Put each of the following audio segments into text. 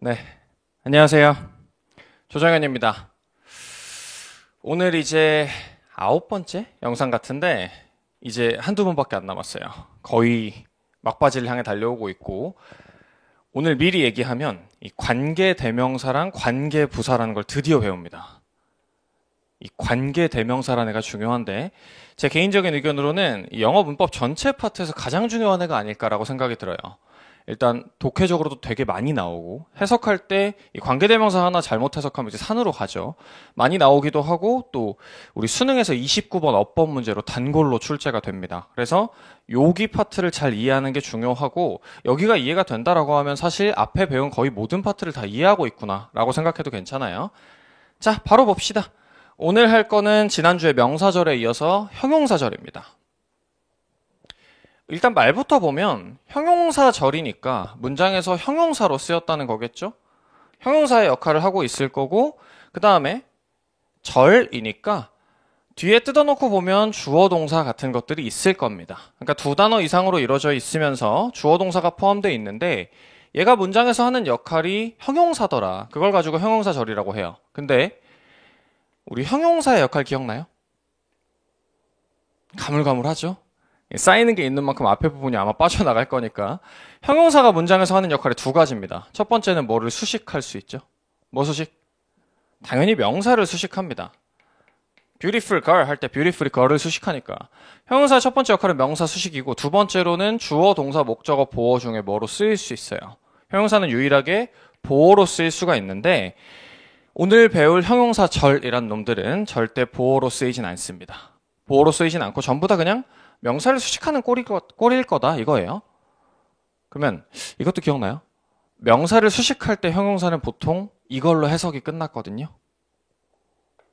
네, 안녕하세요. 조정현입니다. 오늘 이제 9번째 영상 같은데 이제 한두 번밖에 안 남았어요. 거의 막바지를 향해 달려오고 있고, 오늘 미리 얘기하면 이 관계대명사랑 관계부사라는 걸 드디어 배웁니다. 이 관계대명사라는 애가 중요한데, 제 개인적인 의견으로는 이 영어 문법 전체 파트에서 가장 중요한 애가 아닐까라고 생각이 들어요. 일단 독해적으로도 되게 많이 나오고, 해석할 때 이 관계대명사 하나 잘못 해석하면 이제 산으로 가죠. 많이 나오기도 하고, 또 우리 수능에서 29번 어법 문제로 단골로 출제가 됩니다. 그래서 여기 파트를 잘 이해하는 게 중요하고, 여기가 이해가 된다라고 하면 사실 앞에 배운 거의 모든 파트를 다 이해하고 있구나 라고 생각해도 괜찮아요. 자, 바로 봅시다. 오늘 할 거는 지난주에 명사절에 이어서 형용사절입니다. 일단 말부터 보면 형용사절이니까 문장에서 형용사로 쓰였다는 거겠죠? 형용사의 역할을 하고 있을 거고, 그 다음에 절이니까 뒤에 뜯어놓고 보면 주어 동사 같은 것들이 있을 겁니다. 그러니까 두 단어 이상으로 이루어져 있으면서 주어 동사가 포함되어 있는데, 얘가 문장에서 하는 역할이 형용사더라. 그걸 가지고 형용사절이라고 해요. 근데 우리 형용사의 역할 기억나요? 가물가물하죠? 쌓이는 게 있는 만큼 앞에 부분이 아마 빠져나갈 거니까. 형용사가 문장에서 하는 역할이 두 가지입니다. 첫 번째는 뭐를 수식할 수 있죠? 뭐 수식? 당연히 명사를 수식합니다. beautiful girl 할 때 beautiful girl을 수식하니까. 형용사의 첫 번째 역할은 명사 수식이고, 두 번째로는 주어, 동사, 목적어, 보어 중에 뭐로 쓰일 수 있어요. 형용사는 유일하게 보어로 쓰일 수가 있는데, 오늘 배울 형용사 절이란 놈들은 절대 보어로 쓰이진 않습니다. 보어로 쓰이진 않고 전부 다 그냥 명사를 수식하는 꼴일 거다 이거예요. 그러면 이것도 기억나요? 명사를 수식할 때 형용사는 보통 이걸로 해석이 끝났거든요.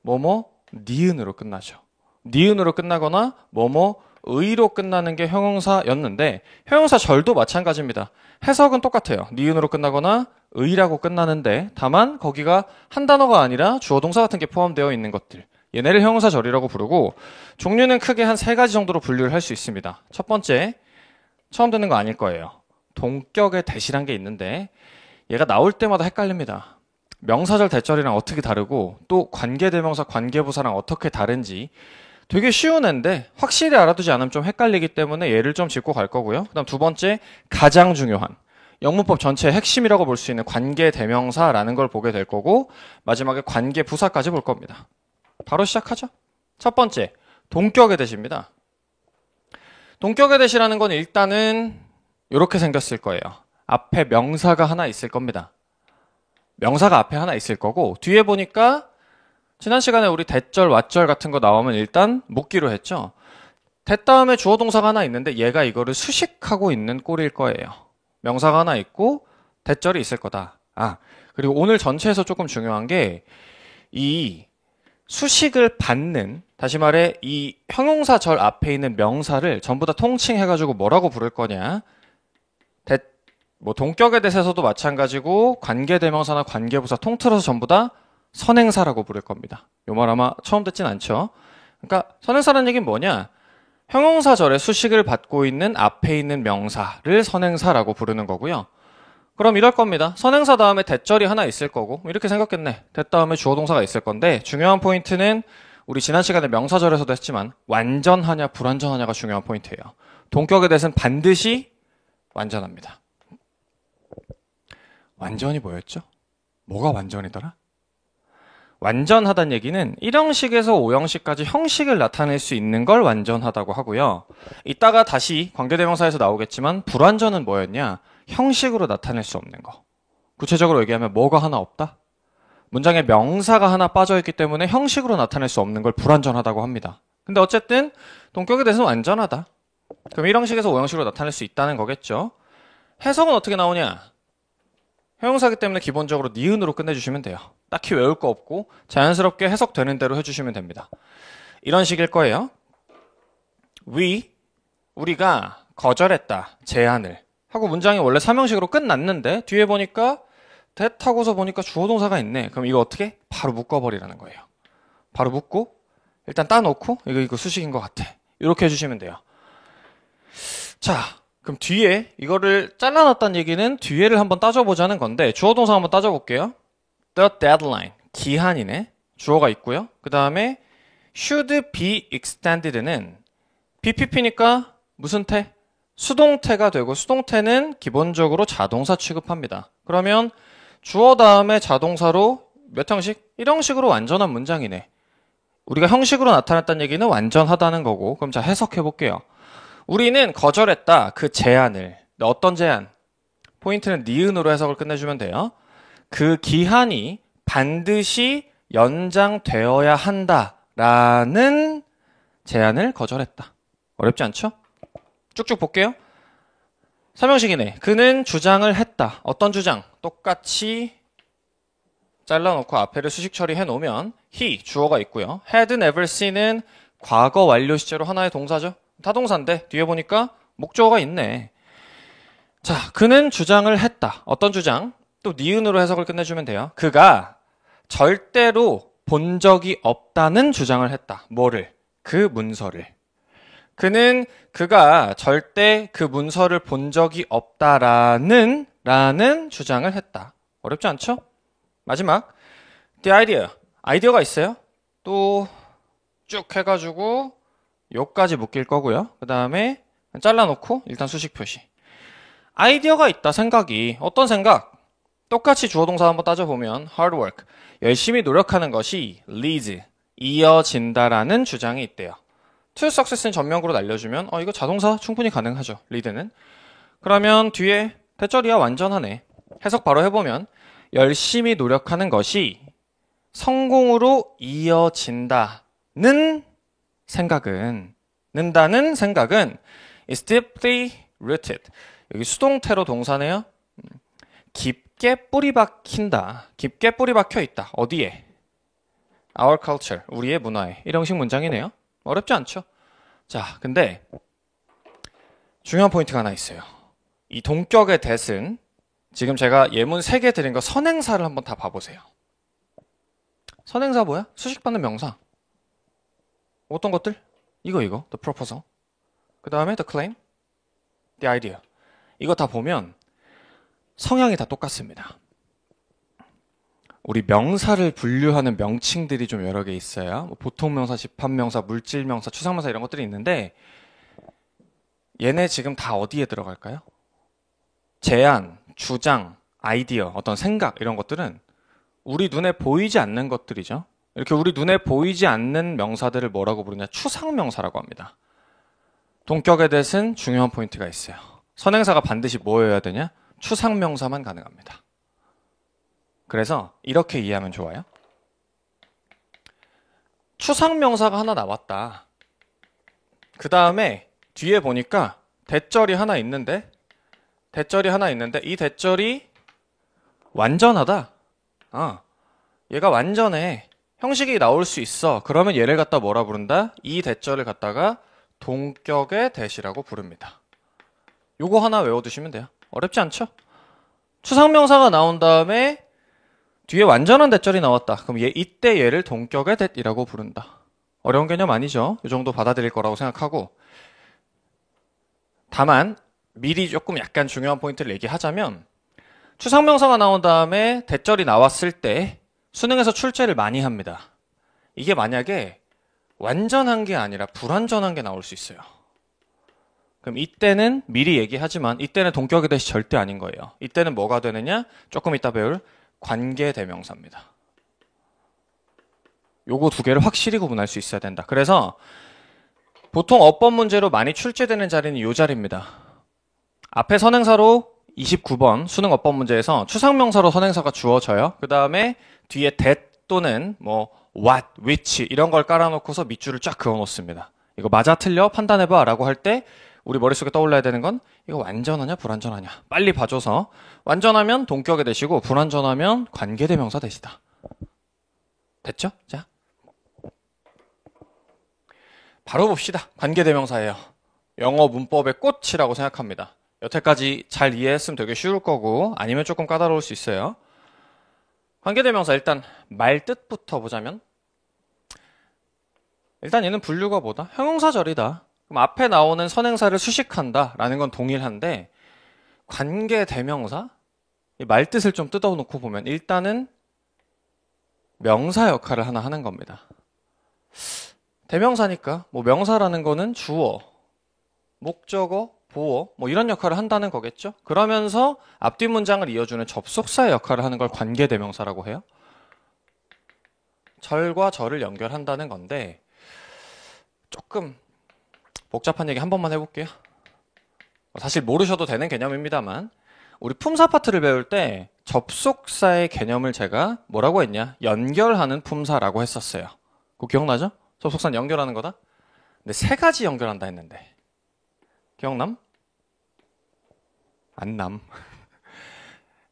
뭐뭐 니은으로 끝나죠. 니은으로 끝나거나 뭐뭐 의로 끝나는 게 형용사였는데, 형용사 절도 마찬가지입니다. 해석은 똑같아요. 니은으로 끝나거나 의라고 끝나는데, 다만 거기가 한 단어가 아니라 주어 동사 같은 게 포함되어 있는 것들, 얘네를 형용사절이라고 부르고, 종류는 크게 한 3가지 정도로 분류를 할 수 있습니다. 첫 번째, 처음 듣는 거 아닐 거예요. 동격의 대시란 게 있는데, 얘가 나올 때마다 헷갈립니다. 명사절 대절이랑 어떻게 다르고, 또 관계대명사 관계부사랑 어떻게 다른지 되게 쉬운 애인데 확실히 알아두지 않으면 좀 헷갈리기 때문에 얘를 좀 짚고 갈 거고요. 그 다음 두 번째, 가장 중요한 영문법 전체의 핵심이라고 볼 수 있는 관계대명사라는 걸 보게 될 거고, 마지막에 관계부사까지 볼 겁니다. 바로 시작하죠. 첫 번째, 동격의 대시입니다. 동격의 대시라는 건 일단은 이렇게 생겼을 거예요. 앞에 명사가 하나 있을 겁니다. 명사가 앞에 하나 있을 거고, 뒤에 보니까 지난 시간에 우리 대절, 왓절 같은 거 나오면 일단 묻기로 했죠. 대 다음에 주어 동사가 하나 있는데 얘가 이거를 수식하고 있는 꼴일 거예요. 명사가 하나 있고 대절이 있을 거다. 그리고 오늘 전체에서 조금 중요한 게, 이 수식을 받는, 다시 말해 이 형용사절 앞에 있는 명사를 전부 다 통칭해가지고 뭐라고 부를 거냐. 동격의 대세에서도 마찬가지고 관계대명사나 관계부사 통틀어서 전부 다 선행사라고 부를 겁니다. 요 말 아마 처음 듣진 않죠? 그러니까 선행사라는 얘기는 뭐냐? 형용사절에 수식을 받고 있는 앞에 있는 명사를 선행사라고 부르는 거고요. 그럼 이럴 겁니다. 선행사 다음에 대절이 하나 있을 거고, 이렇게 생겼겠네. 대 다음에 주어 동사가 있을 건데, 중요한 포인트는 우리 지난 시간에 명사절에서도 했지만 완전하냐 불완전하냐가 중요한 포인트예요. 동격의 대는 반드시 완전합니다. 완전이 뭐였죠? 뭐가 완전이더라? 완전하다는 얘기는 1형식에서 5형식까지 형식을 나타낼 수 있는 걸 완전하다고 하고요. 이따가 다시 관계대명사에서 나오겠지만 불완전은 뭐였냐? 형식으로 나타낼 수 없는 거. 구체적으로 얘기하면 뭐가 하나 없다? 문장에 명사가 하나 빠져있기 때문에 형식으로 나타낼 수 없는 걸 불완전하다고 합니다. 근데 어쨌든 동격에 대해서는 완전하다. 그럼 1형식에서 5형식으로 나타낼 수 있다는 거겠죠. 해석은 어떻게 나오냐? 형용사기 때문에 기본적으로 니은으로 끝내주시면 돼요. 딱히 외울 거 없고 자연스럽게 해석되는 대로 해주시면 됩니다. 이런 식일 거예요. 우리가 거절했다, 제안을 하고 문장이 원래 3형식으로 끝났는데 뒤에 보니까 that 하고서 보니까 주어 동사가 있네. 그럼 이거 어떻게? 바로 묶어버리라는 거예요. 바로 묶고 일단 따놓고 이거 수식인 것 같아. 이렇게 해주시면 돼요. 자, 그럼 뒤에 이거를 잘라놨다는 얘기는 뒤에를 한번 따져보자는 건데 주어 동사 한번 따져볼게요. The deadline. 기한이네. 주어가 있고요. 그 다음에 should be extended는 BPP니까 무슨 태? 수동태가 되고 수동태는 기본적으로 자동사 취급합니다. 그러면 주어 다음에 자동사로 몇 형식? 1형식으로 완전한 문장이네. 우리가 형식으로 나타났다는 얘기는 완전하다는 거고 그럼 자 해석해 볼게요. 우리는 거절했다. 그 제안을. 어떤 제안? 포인트는 니은으로 해석을 끝내주면 돼요. 그 기한이 반드시 연장되어야 한다라는 제안을 거절했다. 어렵지 않죠? 쭉쭉 볼게요. 3형식이네. 그는 주장을 했다. 어떤 주장? 똑같이 잘라놓고 앞에를 수식 처리해 놓으면 he, 주어가 있고요. had never seen은 과거 완료 시제로 하나의 동사죠. 타동사인데 뒤에 보니까 목적어가 있네. 자, 그는 주장을 했다. 어떤 주장? 또 니은으로 해석을 끝내주면 돼요. 그가 절대로 본 적이 없다는 주장을 했다. 뭐를? 그 문서를. 그가 절대 그 문서를 본 적이 없다라는 주장을 했다. 어렵지 않죠? 마지막 the idea. 아이디어가 있어요. 또 쭉 해가지고 요까지 묶일 거고요. 그 다음에 잘라놓고 일단 수식 표시. 아이디어가 있다. 생각이. 어떤 생각? 똑같이 주어 동사 한번 따져보면 hard work. 열심히 노력하는 것이 leads. 이어진다라는 주장이 있대요. to success는 전명구로 날려주면 이거 자동사 충분히 가능하죠. lead는. 그러면 뒤에 대절이야 완전하네. 해석 바로 해보면 열심히 노력하는 것이 성공으로 이어진다는 생각은 is deeply rooted. 여기 수동태로 동사네요. 깊게 뿌리 박힌다. 깊게 뿌리 박혀 있다. 어디에? Our culture. 우리의 문화에. 1형식 문장이네요. 어렵지 않죠? 자, 근데 중요한 포인트가 하나 있어요. 이 동격의 that은 지금 제가 예문 3개 드린 거 선행사를 한번 다 봐보세요. 선행사 뭐야? 수식받는 명사. 어떤 것들? 이거 the proposal. 그 다음에 the claim, the idea. 이거 다 보면 성향이 다 똑같습니다. 우리 명사를 분류하는 명칭들이 좀 여러 개 있어요. 보통명사, 집합명사, 물질명사, 추상명사 이런 것들이 있는데 얘네 지금 다 어디에 들어갈까요? 제안, 주장, 아이디어, 어떤 생각 이런 것들은 우리 눈에 보이지 않는 것들이죠. 이렇게 우리 눈에 보이지 않는 명사들을 뭐라고 부르냐? 추상명사라고 합니다. 동격의 that은 중요한 포인트가 있어요. 선행사가 반드시 뭐여야 되냐? 추상명사만 가능합니다. 그래서 이렇게 이해하면 좋아요. 추상명사가 하나 나왔다. 그 다음에 뒤에 보니까 대절이 하나 있는데 이 대절이 완전하다. 얘가 완전해. 형식이 나올 수 있어. 그러면 얘를 갖다 뭐라 부른다? 이 대절을 갖다가 동격의 that이라고 부릅니다. 요거 하나 외워두시면 돼요. 어렵지 않죠? 추상명사가 나온 다음에 뒤에 완전한 대절이 나왔다. 그럼 이때 얘를 동격의 that이라고 부른다. 어려운 개념 아니죠? 이 정도 받아들일 거라고 생각하고 다만 미리 조금 약간 중요한 포인트를 얘기하자면 추상명사가 나온 다음에 대절이 나왔을 때 수능에서 출제를 많이 합니다. 이게 만약에 완전한 게 아니라 불완전한 게 나올 수 있어요. 그럼 이때는 미리 얘기하지만 이때는 동격의 that이 절대 아닌 거예요. 이때는 뭐가 되느냐? 조금 이따 배울 관계대명사입니다. 요거 두 개를 확실히 구분할 수 있어야 된다. 그래서 보통 어법 문제로 많이 출제되는 자리는 이 자리입니다. 앞에 선행사로 29번 수능 어법 문제에서 추상명사로 선행사가 주어져요. 그 다음에 뒤에 that 또는 what, which 이런 걸 깔아놓고서 밑줄을 쫙 그어놓습니다. 이거 맞아 틀려 판단해봐 라고 할 때 우리 머릿속에 떠올라야 되는 건 이거 완전하냐 불완전하냐 빨리 봐줘서 완전하면 동격의 that이고 불완전하면 관계대명사 that이다. 됐죠? 자, 바로 봅시다. 관계대명사예요. 영어 문법의 꽃이라고 생각합니다. 여태까지 잘 이해했으면 되게 쉬울 거고 아니면 조금 까다로울 수 있어요. 관계대명사 일단 말 뜻부터 보자면 일단 얘는 분류가 뭐다? 형용사절이다. 그럼 앞에 나오는 선행사를 수식한다라는 건 동일한데 관계 대명사? 이 말뜻을 좀 뜯어놓고 보면 일단은 명사 역할을 하나 하는 겁니다. 대명사니까 뭐 명사라는 거는 주어, 목적어, 보어 뭐 이런 역할을 한다는 거겠죠. 그러면서 앞뒤 문장을 이어주는 접속사의 역할을 하는 걸 관계 대명사라고 해요. 절과 절을 연결한다는 건데 조금 복잡한 얘기 한 번만 해볼게요. 사실 모르셔도 되는 개념입니다만 우리 품사 파트를 배울 때 접속사의 개념을 제가 뭐라고 했냐? 연결하는 품사라고 했었어요. 그거 기억나죠? 접속사는 연결하는 거다? 근데 세 가지 연결한다 했는데 기억남? 안 남.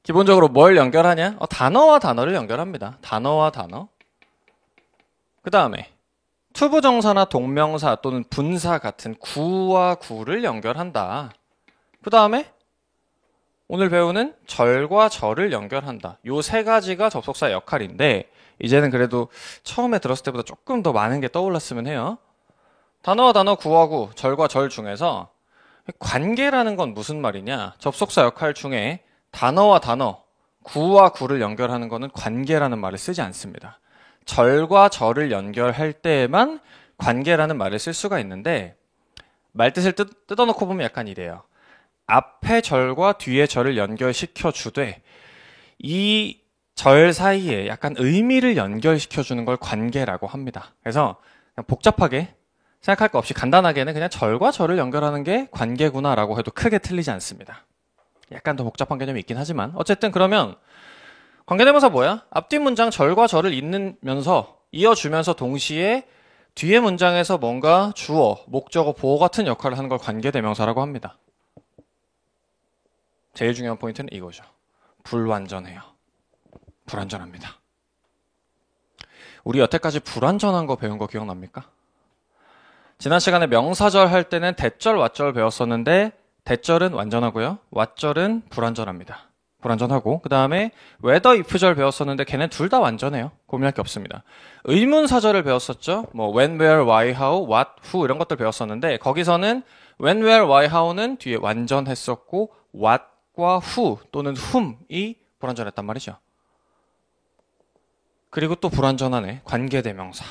기본적으로 뭘 연결하냐? 단어와 단어를 연결합니다. 단어와 단어. 그 다음에 투부정사나 동명사 또는 분사 같은 구와 구를 연결한다. 그 다음에 오늘 배우는 절과 절을 연결한다. 요 세 가지가 접속사의 역할인데 이제는 그래도 처음에 들었을 때보다 조금 더 많은 게 떠올랐으면 해요. 단어와 단어, 구와 구, 절과 절 중에서 관계라는 건 무슨 말이냐? 접속사 역할 중에 단어와 단어, 구와 구를 연결하는 거는 관계라는 말을 쓰지 않습니다. 절과 절을 연결할 때에만 관계라는 말을 쓸 수가 있는데 말뜻을 뜯어놓고 보면 약간 이래요. 앞에 절과 뒤에 절을 연결시켜 주되 이 절 사이에 약간 의미를 연결시켜 주는 걸 관계라고 합니다. 그래서 그냥 복잡하게 생각할 거 없이 간단하게는 그냥 절과 절을 연결하는 게 관계구나라고 해도 크게 틀리지 않습니다. 약간 더 복잡한 개념이 있긴 하지만 어쨌든 그러면 관계대명사 뭐야? 앞뒤 문장 절과 절을 이어주면서 동시에 뒤에 문장에서 뭔가 주어, 목적어, 보어 같은 역할을 하는 걸 관계대명사라고 합니다. 제일 중요한 포인트는 이거죠. 불완전해요. 불완전합니다. 우리 여태까지 불완전한 거 배운 거 기억납니까? 지난 시간에 명사절 할 때는 대절, 왓절 배웠었는데 대절은 완전하고요. 왓절은 불완전합니다. 불완전하고 그 다음에 whether, if절 배웠었는데 걔는 둘 다 완전해요. 고민할 게 없습니다. 의문사절을 배웠었죠. 뭐 when, where, why, how, what, who 이런 것들 배웠었는데 거기서는 when, where, why, how는 뒤에 완전했었고 what과 who 또는 whom이 불완전했단 말이죠. 그리고 또 불완전하네. 관계대명사.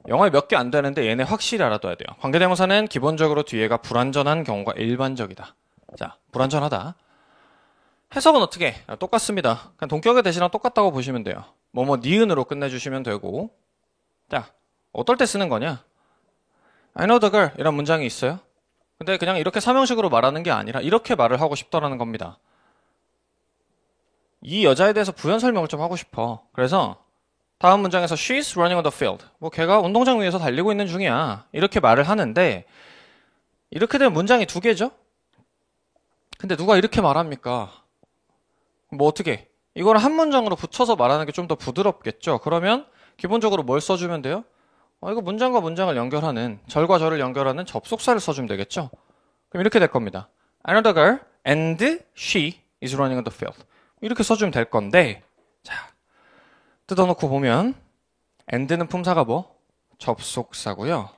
영어에 몇 개 안 되는데 얘네 확실히 알아둬야 돼요. 관계대명사는 기본적으로 뒤에가 불완전한 경우가 일반적이다. 자, 불완전하다. 해석은 어떻게 해? 똑같습니다. 그냥 동격의 대시랑 똑같다고 보시면 돼요. 뭐뭐 니은으로 끝내주시면 되고 자, 어떨 때 쓰는 거냐? I know the girl 이런 문장이 있어요. 근데 그냥 이렇게 사명식으로 말하는 게 아니라 이렇게 말을 하고 싶더라는 겁니다. 이 여자에 대해서 부연 설명을 좀 하고 싶어. 그래서 다음 문장에서 she's running on the field. 뭐 걔가 운동장 위에서 달리고 있는 중이야. 이렇게 말을 하는데 이렇게 되면 문장이 두 개죠? 근데 누가 이렇게 말합니까? 뭐 어떻게? 이걸 한 문장으로 붙여서 말하는 게 좀 더 부드럽겠죠? 그러면 기본적으로 뭘 써주면 돼요? 이거 문장과 문장을 연결하는 절과 절을 연결하는 접속사를 써주면 되겠죠? 그럼 이렇게 될 겁니다. I know the girl and she is running on the field. 이렇게 써주면 될 건데 자 뜯어놓고 보면 and는 품사가 뭐? 접속사고요.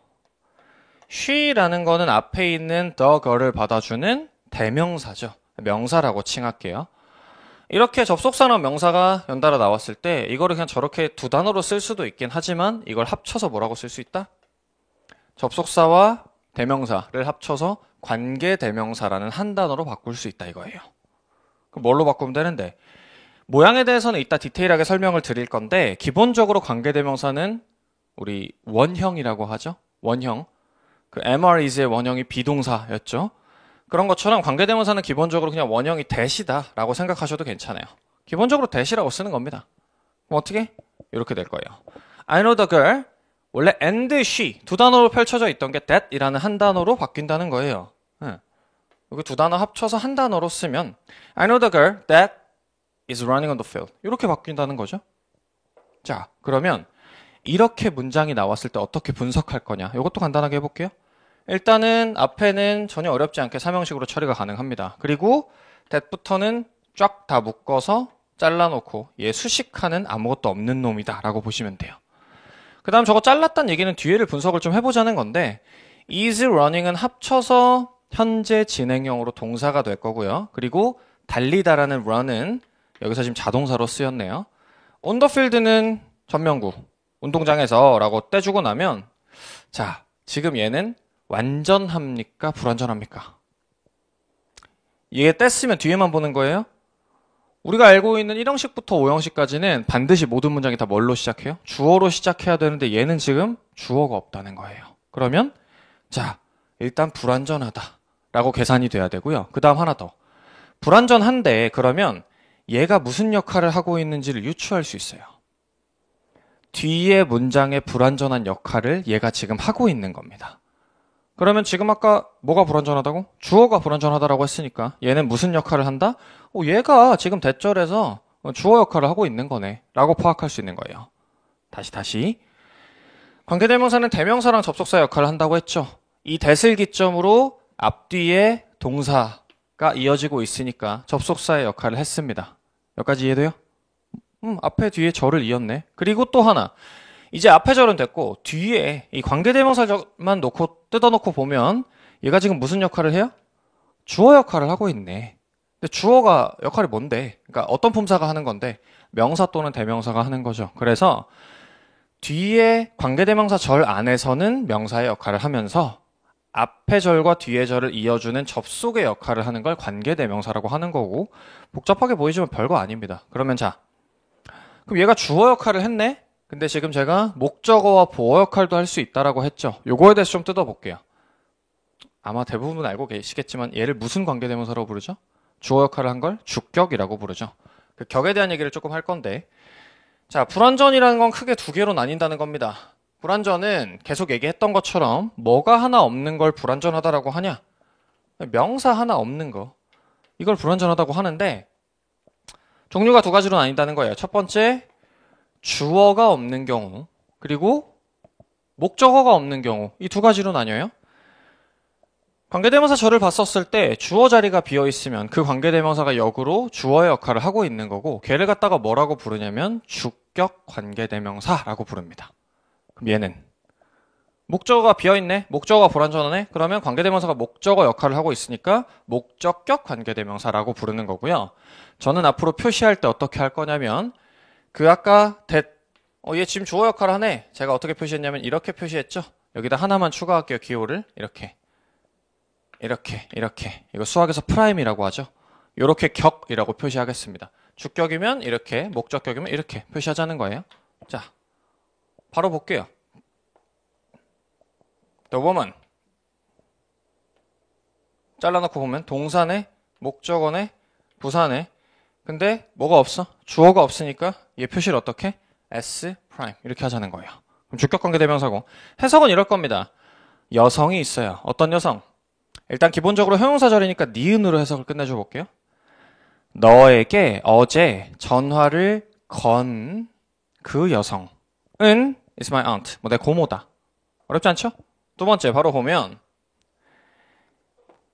she라는 거는 앞에 있는 the girl을 받아주는 대명사죠. 명사라고 칭할게요. 이렇게 접속사나 명사가 연달아 나왔을 때 이거를 그냥 저렇게 두 단어로 쓸 수도 있긴 하지만 이걸 합쳐서 뭐라고 쓸 수 있다? 접속사와 대명사를 합쳐서 관계대명사라는 한 단어로 바꿀 수 있다 이거예요. 그럼 뭘로 바꾸면 되는데 모양에 대해서는 이따 디테일하게 설명을 드릴 건데 기본적으로 관계대명사는 우리 원형이라고 하죠. 원형. 그 MR is의 원형이 비동사였죠. 그런 것처럼 관계대명사는 기본적으로 그냥 원형이 that이다 라고 생각하셔도 괜찮아요. 기본적으로 that이라고 쓰는 겁니다. 그럼 어떻게? 이렇게 될 거예요. I know the girl. 원래 and she 두 단어로 펼쳐져 있던 게 that이라는 한 단어로 바뀐다는 거예요. 여기 두 단어 합쳐서 한 단어로 쓰면 I know the girl that is running on the field. 이렇게 바뀐다는 거죠. 자, 그러면 이렇게 문장이 나왔을 때 어떻게 분석할 거냐? 이것도 간단하게 해볼게요. 일단은 앞에는 전혀 어렵지 않게 삼형식으로 처리가 가능합니다. 그리고 that부터는 쫙 다 묶어서 잘라놓고 얘 수식하는 아무것도 없는 놈이다 라고 보시면 돼요. 그 다음 저거 잘랐다는 얘기는 뒤에를 분석을 좀 해보자는 건데 is running은 합쳐서 현재 진행형으로 동사가 될 거고요. 그리고 달리다라는 run은 여기서 지금 자동사로 쓰였네요. on the field는 전명구, 운동장에서 라고 떼주고 나면 자, 지금 얘는 완전합니까? 불완전합니까? 얘 뗐으면 뒤에만 보는 거예요? 우리가 알고 있는 1형식부터 5형식까지는 반드시 모든 문장이 다 뭘로 시작해요? 주어로 시작해야 되는데 얘는 지금 주어가 없다는 거예요. 그러면 자, 일단 불완전하다 라고 계산이 돼야 되고요. 그 다음 하나 더. 불완전한데 그러면 얘가 무슨 역할을 하고 있는지를 유추할 수 있어요. 뒤에 문장의 불완전한 역할을 얘가 지금 하고 있는 겁니다. 그러면 지금 아까 뭐가 불완전하다고? 주어가 불완전하다라고 했으니까 얘는 무슨 역할을 한다? 얘가 지금 대절에서 주어 역할을 하고 있는 거네 라고 파악할 수 있는 거예요. 다시 관계대명사는 대명사랑 접속사 역할을 한다고 했죠. 이 that을 기점으로 앞뒤에 동사가 이어지고 있으니까 접속사의 역할을 했습니다. 여기까지 이해돼요? 앞에 뒤에 절을 이었네. 그리고 또 하나, 이제 앞에 절은 됐고 뒤에 이 관계대명사만 뜯어놓고 보면 얘가 지금 무슨 역할을 해요? 주어 역할을 하고 있네. 근데 주어가 역할이 뭔데? 그러니까 어떤 품사가 하는 건데 명사 또는 대명사가 하는 거죠. 그래서 뒤에 관계대명사 절 안에서는 명사의 역할을 하면서 앞에 절과 뒤에 절을 이어주는 접속의 역할을 하는 걸 관계대명사라고 하는 거고 복잡하게 보이지만 별거 아닙니다. 그러면 자, 그럼 얘가 주어 역할을 했네? 근데 지금 제가 목적어와 보어 역할도 할 수 있다라고 했죠. 요거에 대해서 좀 뜯어볼게요. 아마 대부분 알고 계시겠지만 얘를 무슨 관계대명사라고 부르죠? 주어 역할을 한 걸 주격이라고 부르죠. 그 격에 대한 얘기를 조금 할 건데 자, 불완전이라는 건 크게 두 개로 나뉜다는 겁니다. 불완전은 계속 얘기했던 것처럼 뭐가 하나 없는 걸 불완전하다라고 하냐? 명사 하나 없는 거. 이걸 불완전하다고 하는데 종류가 두 가지로 나뉜다는 거예요. 첫 번째, 주어가 없는 경우, 그리고 목적어가 없는 경우. 이 두 가지로 나뉘어요. 관계대명사 절을 봤었을 때 주어 자리가 비어있으면 그 관계대명사가 역으로 주어의 역할을 하고 있는 거고 걔를 갖다가 뭐라고 부르냐면 주격 관계대명사라고 부릅니다. 그럼 얘는 목적어가 비어있네? 목적어가 불완전하네? 그러면 관계대명사가 목적어 역할을 하고 있으니까 목적격 관계대명사라고 부르는 거고요. 저는 앞으로 표시할 때 어떻게 할 거냐면 그 아까 얘 지금 주어 역할을 하네. 제가 어떻게 표시했냐면 이렇게 표시했죠. 여기다 하나만 추가할게요. 기호를 이렇게 이거 수학에서 프라임이라고 하죠. 이렇게 격이라고 표시하겠습니다. 주격이면 이렇게, 목적격이면 이렇게 표시하자는 거예요. 자, 바로 볼게요. The woman 잘라놓고 보면 동사네, 목적어네, 부사네. 근데 뭐가 없어? 주어가 없으니까 얘 표시를 어떻게? S 프라임 이렇게 하자는 거예요. 그럼 주격관계대명사고 해석은 이럴 겁니다. 여성이 있어요. 어떤 여성? 일단 기본적으로 형용사절이니까 니은으로 해석을 끝내줘 볼게요. 너에게 어제 전화를 건 그 여성은 is my aunt. 내 고모다. 어렵지 않죠? 두 번째 바로 보면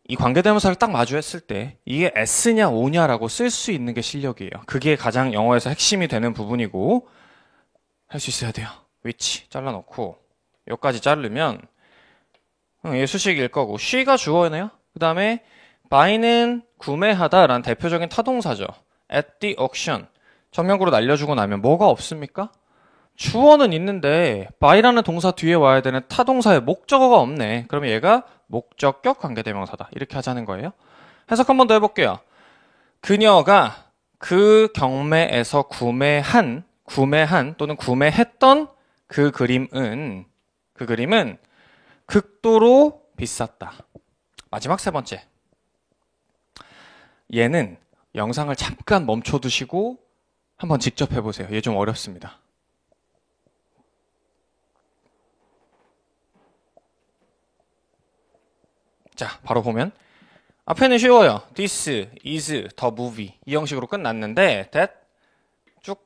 이 관계대명사를 딱 마주했을 때 이게 S냐 O냐라고 쓸 수 있는 게 실력이에요. 그게 가장 영어에서 핵심이 되는 부분이고 할 수 있어야 돼요. which 잘라놓고 여기까지 자르면 얘 수식일 거고 she가 주어네요. 그 다음에 buy는 구매하다라는 대표적인 타동사죠. at the auction 정명구로 날려주고 나면 뭐가 없습니까? 주어는 있는데 buy라는 동사 뒤에 와야 되는 타동사의 목적어가 없네. 그러면 얘가 목적격 관계대명사다. 이렇게 하자는 거예요. 해석 한 번 더 해볼게요. 그녀가 그 경매에서 구매한 또는 구매했던 그 그림은 극도로 비쌌다. 마지막 세 번째. 얘는 영상을 잠깐 멈춰두시고 한번 직접 해보세요. 얘 좀 어렵습니다. 자, 바로 보면 앞에는 쉬워요. This is the movie 이 형식으로 끝났는데 that 쭉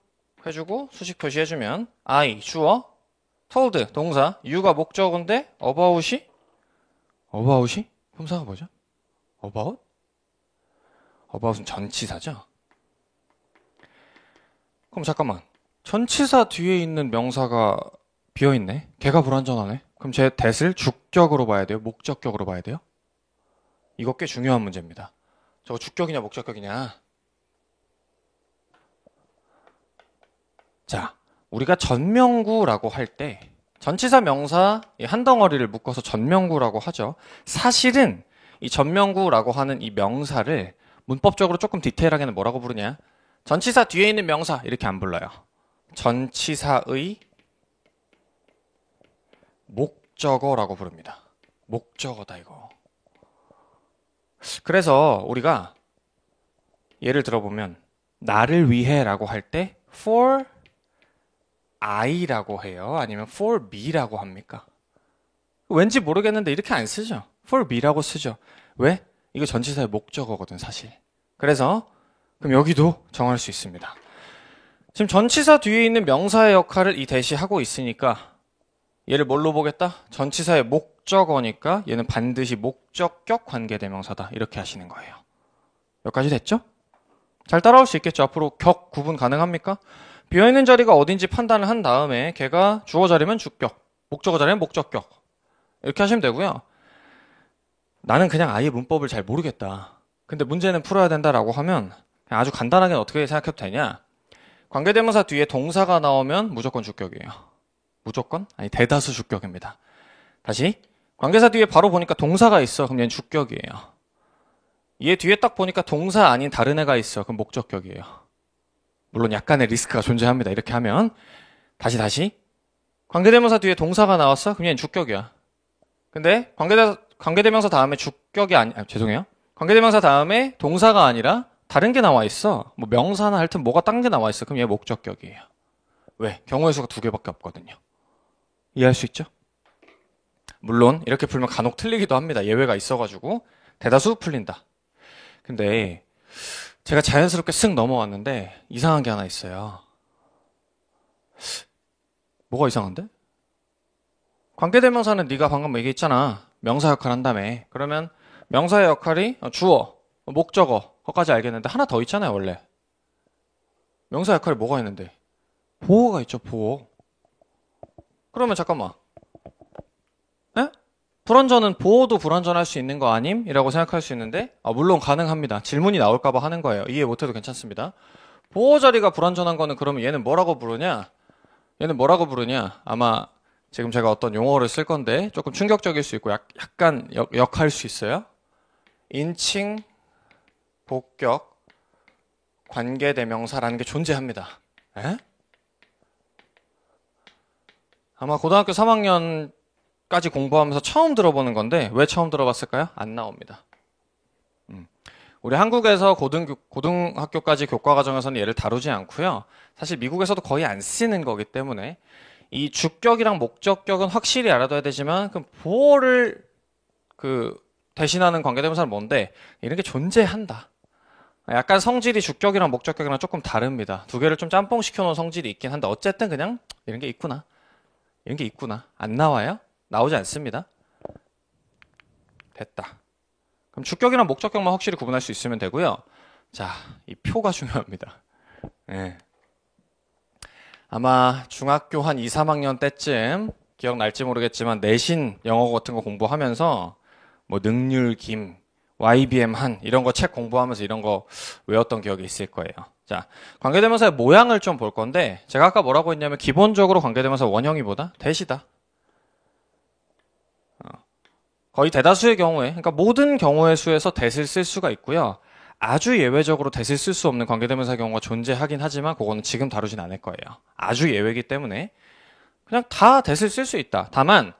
해주고 수식 표시해주면 I 주어, told 동사, you가 목적어인데 about이 품사가 뭐죠? about은 전치사죠. 그럼 잠깐만 전치사 뒤에 있는 명사가 비어있네. 걔가 불완전하네. 그럼 제 that을 목적으로 봐야 돼요? 목적격으로 봐야 돼요? 이거 꽤 중요한 문제입니다. 저거 주격이냐 목적격이냐? 자, 우리가 전명구라고 할 때 전치사 명사 한 덩어리를 묶어서 전명구라고 하죠. 사실은 이 전명구라고 하는 이 명사를 문법적으로 조금 디테일하게는 뭐라고 부르냐? 전치사 뒤에 있는 명사 이렇게 안 불러요. 전치사의 목적어라고 부릅니다. 목적어다 이거. 그래서 우리가 예를 들어보면 나를 위해라고 할 때 for I라고 해요? 아니면 for me라고 합니까? 왠지 모르겠는데 이렇게 안 쓰죠. for me라고 쓰죠. 왜? 이거 전치사의 목적어거든 사실. 그래서 그럼 여기도 정할 수 있습니다. 지금 전치사 뒤에 있는 명사의 역할을 이 대시 하고 있으니까 얘를 뭘로 보겠다? 전치사의 목적어니까 얘는 반드시 목적격 관계대명사다. 이렇게 하시는 거예요. 여기까지 됐죠? 잘 따라올 수 있겠죠? 앞으로 격 구분 가능합니까? 비어있는 자리가 어딘지 판단을 한 다음에 걔가 주어 자리면 주격, 목적어 자리면 목적격 이렇게 하시면 되고요. 나는 그냥 아예 문법을 잘 모르겠다. 근데 문제는 풀어야 된다라고 하면 그냥 아주 간단하게 어떻게 생각해도 되냐? 관계대명사 뒤에 동사가 나오면 무조건 주격이에요. 무조건? 아니 대다수 주격입니다. 다시 관계사 뒤에 바로 보니까 동사가 있어. 그럼 얘는 주격이에요. 얘 뒤에 딱 보니까 동사 아닌 다른 애가 있어. 그럼 목적격이에요. 물론 약간의 리스크가 존재합니다. 이렇게 하면 다시 관계대명사 뒤에 동사가 나왔어? 그럼 얘는 주격이야. 근데 관계대명사 다음에 주격이 죄송해요. 관계대명사 다음에 동사가 아니라 다른 게 나와 있어. 뭐 명사나 하여튼 뭐가 딴 게 나와 있어. 그럼 얘 목적격이에요. 왜? 경우의 수가 2개밖에 없거든요. 이해할 수 있죠? 물론 이렇게 풀면 간혹 틀리기도 합니다. 예외가 있어가지고 대다수 풀린다. 근데 제가 자연스럽게 쓱 넘어왔는데 이상한 게 하나 있어요. 뭐가 이상한데? 관계대명사는 네가 방금 얘기했잖아. 명사 역할 한다며. 그러면 명사의 역할이 주어, 목적어 거기까지 알겠는데 하나 더 있잖아요. 원래 명사 역할이 뭐가 있는데? 보어가 있죠. 보어. 그러면 잠깐만. 에? 불완전은 보어도 불완전할 수 있는 거 아님? 이라고 생각할 수 있는데 물론 가능합니다. 질문이 나올까봐 하는 거예요. 이해 못해도 괜찮습니다. 보어 자리가 불완전한 거는 그러면 얘는 뭐라고 부르냐? 아마 지금 제가 어떤 용어를 쓸 건데 조금 충격적일 수 있고 약간 역할 수 있어요. 인칭, 복격, 관계대명사라는 게 존재합니다. 에? 아마 고등학교 3학년까지 공부하면서 처음 들어보는 건데 왜 처음 들어봤을까요? 안 나옵니다. 우리 한국에서 고등학교까지 교과과정에서는 얘를 다루지 않고요. 사실 미국에서도 거의 안 쓰는 거기 때문에 이 주격이랑 목적격은 확실히 알아둬야 되지만 그럼 보어를 대신하는 관계대명사는 뭔데? 이런 게 존재한다. 약간 성질이 주격이랑 목적격이랑 조금 다릅니다. 두 개를 좀 짬뽕 시켜놓은 성질이 있긴 한데 어쨌든 그냥 이런 게 있구나. 안 나와요? 나오지 않습니다. 됐다. 그럼 주격이랑 목적격만 확실히 구분할 수 있으면 되고요. 자, 이 표가 중요합니다. 네. 아마 중학교 한 2, 3학년 때쯤 기억날지 모르겠지만 내신 영어 같은 거 공부하면서 뭐 능률 김, YBM 한 이런 거 책 공부하면서 이런 거 외웠던 기억이 있을 거예요. 자, 관계대명사의 모양을 좀 볼 건데 제가 아까 뭐라고 했냐면 기본적으로 관계대명사 원형이 뭐다? 대시다. 거의 대다수의 경우에 그러니까 모든 경우의 수에서 대시를 쓸 수가 있고요. 아주 예외적으로 대시를 쓸 수 없는 관계대명사 경우가 존재하긴 하지만 그거는 지금 다루진 않을 거예요. 아주 예외이기 때문에 그냥 다 대시를 쓸 수 있다. 다만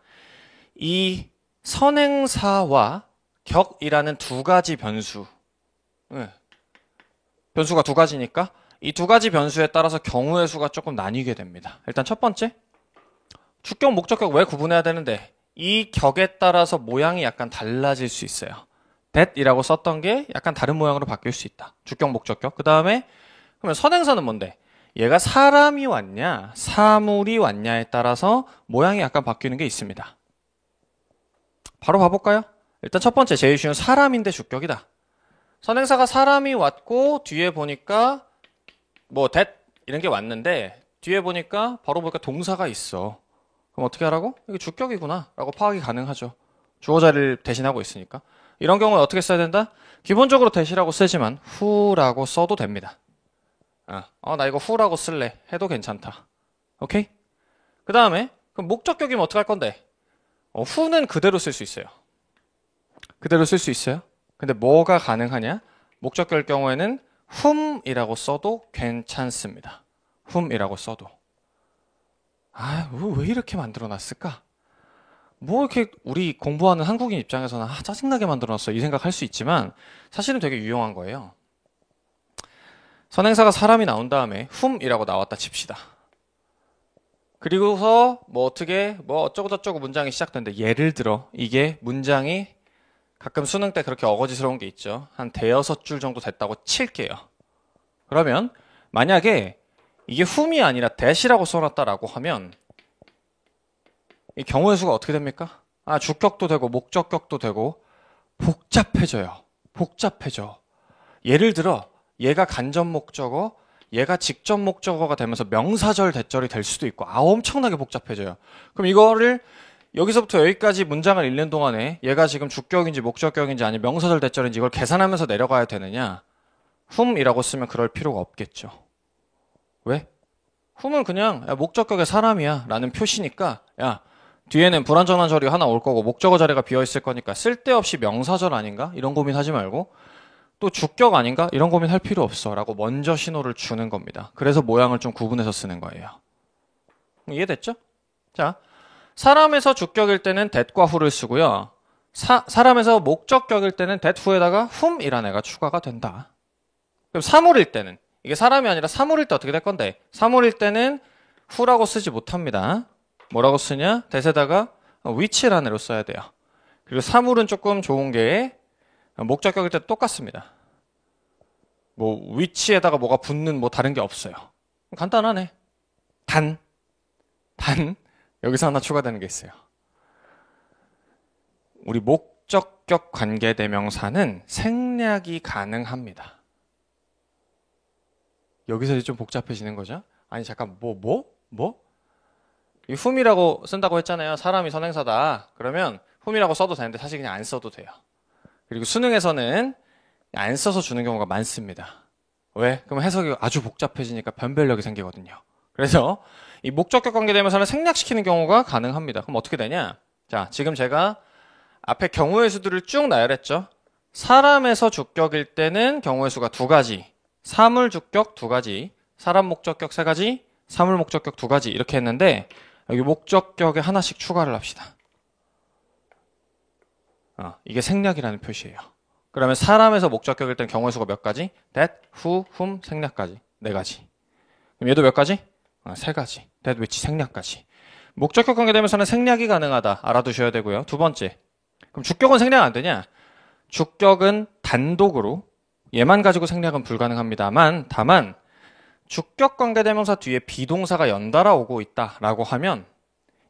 이 선행사와 격이라는 두 가지 변수 변수가 두 가지니까 이 두 가지 변수에 따라서 경우의 수가 조금 나뉘게 됩니다. 일단 첫 번째 주격, 목적격 왜 구분해야 되는데 이 격에 따라서 모양이 약간 달라질 수 있어요. that이라고 썼던 게 약간 다른 모양으로 바뀔 수 있다. 주격, 목적격. 그 다음에 그러면 선행사는 뭔데? 얘가 사람이 왔냐 사물이 왔냐에 따라서 모양이 약간 바뀌는 게 있습니다. 바로 봐볼까요? 일단 첫 번째 제일 쉬운 사람인데 주격이다. 선행사가 사람이 왔고 뒤에 보니까 뭐 that 이런 게 왔는데 뒤에 보니까 바로 보니까 동사가 있어. 그럼 어떻게 하라고? 이게 주격이구나 라고 파악이 가능하죠. 주어 자리를 대신하고 있으니까. 이런 경우는 어떻게 써야 된다? 기본적으로 대시라고 쓰지만 who라고 써도 됩니다. 나 이거 who라고 쓸래 해도 괜찮다. 오케이? 그 다음에 그럼 목적격이면 어떡할 건데? who는 그대로 쓸 수 있어요. 그대로 쓸 수 있어요. 근데 뭐가 가능하냐? 목적격일 경우에는 whom이라고 써도 괜찮습니다. whom이라고 써도. 왜 이렇게 만들어놨을까? 뭐 이렇게 우리 공부하는 한국인 입장에서는 짜증나게 만들어놨어 이 생각할 수 있지만 사실은 되게 유용한 거예요. 선행사가 사람이 나온 다음에 whom이라고 나왔다 칩시다. 그리고서 어쩌고저쩌고 문장이 시작되는데 예를 들어 이게 문장이 가끔 수능 때 그렇게 어거지스러운 게 있죠. 한 대여섯 줄 정도 됐다고 칠게요. 그러면 만약에 이게 whom이 아니라 that이라고 써놨다라고 하면 이 경우의 수가 어떻게 됩니까? 주격도 되고 목적격도 되고 복잡해져요. 복잡해져. 예를 들어 얘가 간접 목적어, 얘가 직접 목적어가 되면서 명사절 대절이 될 수도 있고 엄청나게 복잡해져요. 그럼 이거를 여기서부터 여기까지 문장을 읽는 동안에 얘가 지금 주격인지 목적격인지 아니면 명사절 대절인지 이걸 계산하면서 내려가야 되느냐? whom이라고 쓰면 그럴 필요가 없겠죠. 왜? whom은 그냥 목적격의 사람이야 라는 표시니까 뒤에는 불완전한 절이 하나 올 거고 목적어 자리가 비어있을 거니까 쓸데없이 명사절 아닌가? 이런 고민하지 말고 또 주격 아닌가? 이런 고민할 필요 없어 라고 먼저 신호를 주는 겁니다. 그래서 모양을 좀 구분해서 쓰는 거예요. 이해됐죠? 자, 사람에서 주격일 때는 that과 who를 쓰고요. 사람에서 목적격일 때는 that who에다가 whom이라는 애가 추가가 된다. 그럼 사물일 때는 이게 사람이 아니라 사물일 때 어떻게 될 건데 사물일 때는 who라고 쓰지 못합니다. 뭐라고 쓰냐? that에다가 which라는 애로 써야 돼요. 그리고 사물은 조금 좋은 게 목적격일 때도 똑같습니다. which에다가 뭐가 붙는 다른 게 없어요. 간단하네. 단 여기서 하나 추가되는 게 있어요. 우리 목적격 관계대명사는 생략이 가능합니다. 여기서 좀 복잡해지는 거죠. 아니 잠깐 이 whom이라고 쓴다고 했잖아요. 사람이 선행사다. 그러면 whom이라고 써도 되는데 사실 그냥 안 써도 돼요. 그리고 수능에서는 안 써서 주는 경우가 많습니다. 왜? 그럼 해석이 아주 복잡해지니까 변별력이 생기거든요. 그래서 이 목적격 관계대명사를 생략시키는 경우가 가능합니다. 그럼 어떻게 되냐? 자, 지금 제가 앞에 경우의 수들을 쭉 나열했죠. 사람에서 주격일 때는 경우의 수가 두 가지, 사물 주격 두 가지, 사람 목적격 세 가지, 사물 목적격 두 가지 이렇게 했는데 여기 목적격에 하나씩 추가를 합시다. 이게 생략이라는 표시예요. 그러면 사람에서 목적격일 때는 경우의 수가 몇 가지? that, who, whom, 생략까지 네 가지. 그럼 얘도 몇 가지? 세 가지. that, which, 생략까지. 목적격 관계되면서는 생략이 가능하다. 알아두셔야 되고요. 두 번째. 그럼 주격은 생략 안 되냐? 주격은 단독으로 얘만 가지고 생략은 불가능합니다만 다만 주격 관계대명사 뒤에 비동사가 연달아 오고 있다라고 하면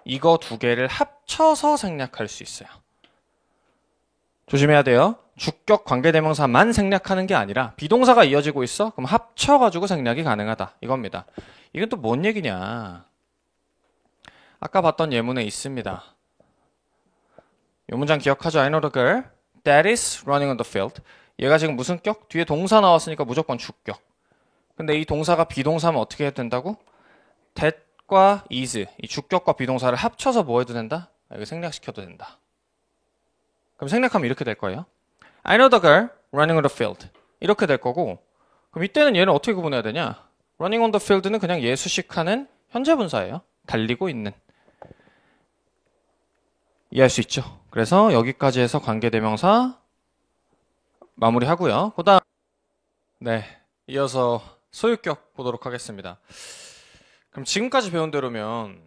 이거 두 개를 합쳐서 생략할 수 있어요. 조심해야 돼요. 주격 관계대명사만 생략하는 게 아니라 비동사가 이어지고 있어? 그럼 합쳐가지고 생략이 가능하다. 이겁니다. 이건 또 뭔 얘기냐? 아까 봤던 예문에 있습니다. 이 문장 기억하죠? I know the girl that is running on the field. 얘가 지금 무슨 격? 뒤에 동사 나왔으니까 무조건 주격. 근데 이 동사가 비동사면 어떻게 해도 된다고? that과 is, 이 주격과 비동사를 합쳐서 뭐 해도 된다? 이거 생략시켜도 된다. 그럼 생략하면 이렇게 될 거예요. I know the girl running on the field. 이렇게 될 거고 그럼 이때는 얘는 어떻게 구분해야 되냐? running on the field는 그냥 얘 수식하는 현재 분사예요. 달리고 있는. 이해할 수 있죠? 그래서 여기까지 해서 관계대명사 마무리하고요. 그다음 이어서 소유격 보도록 하겠습니다. 그럼 지금까지 배운 대로면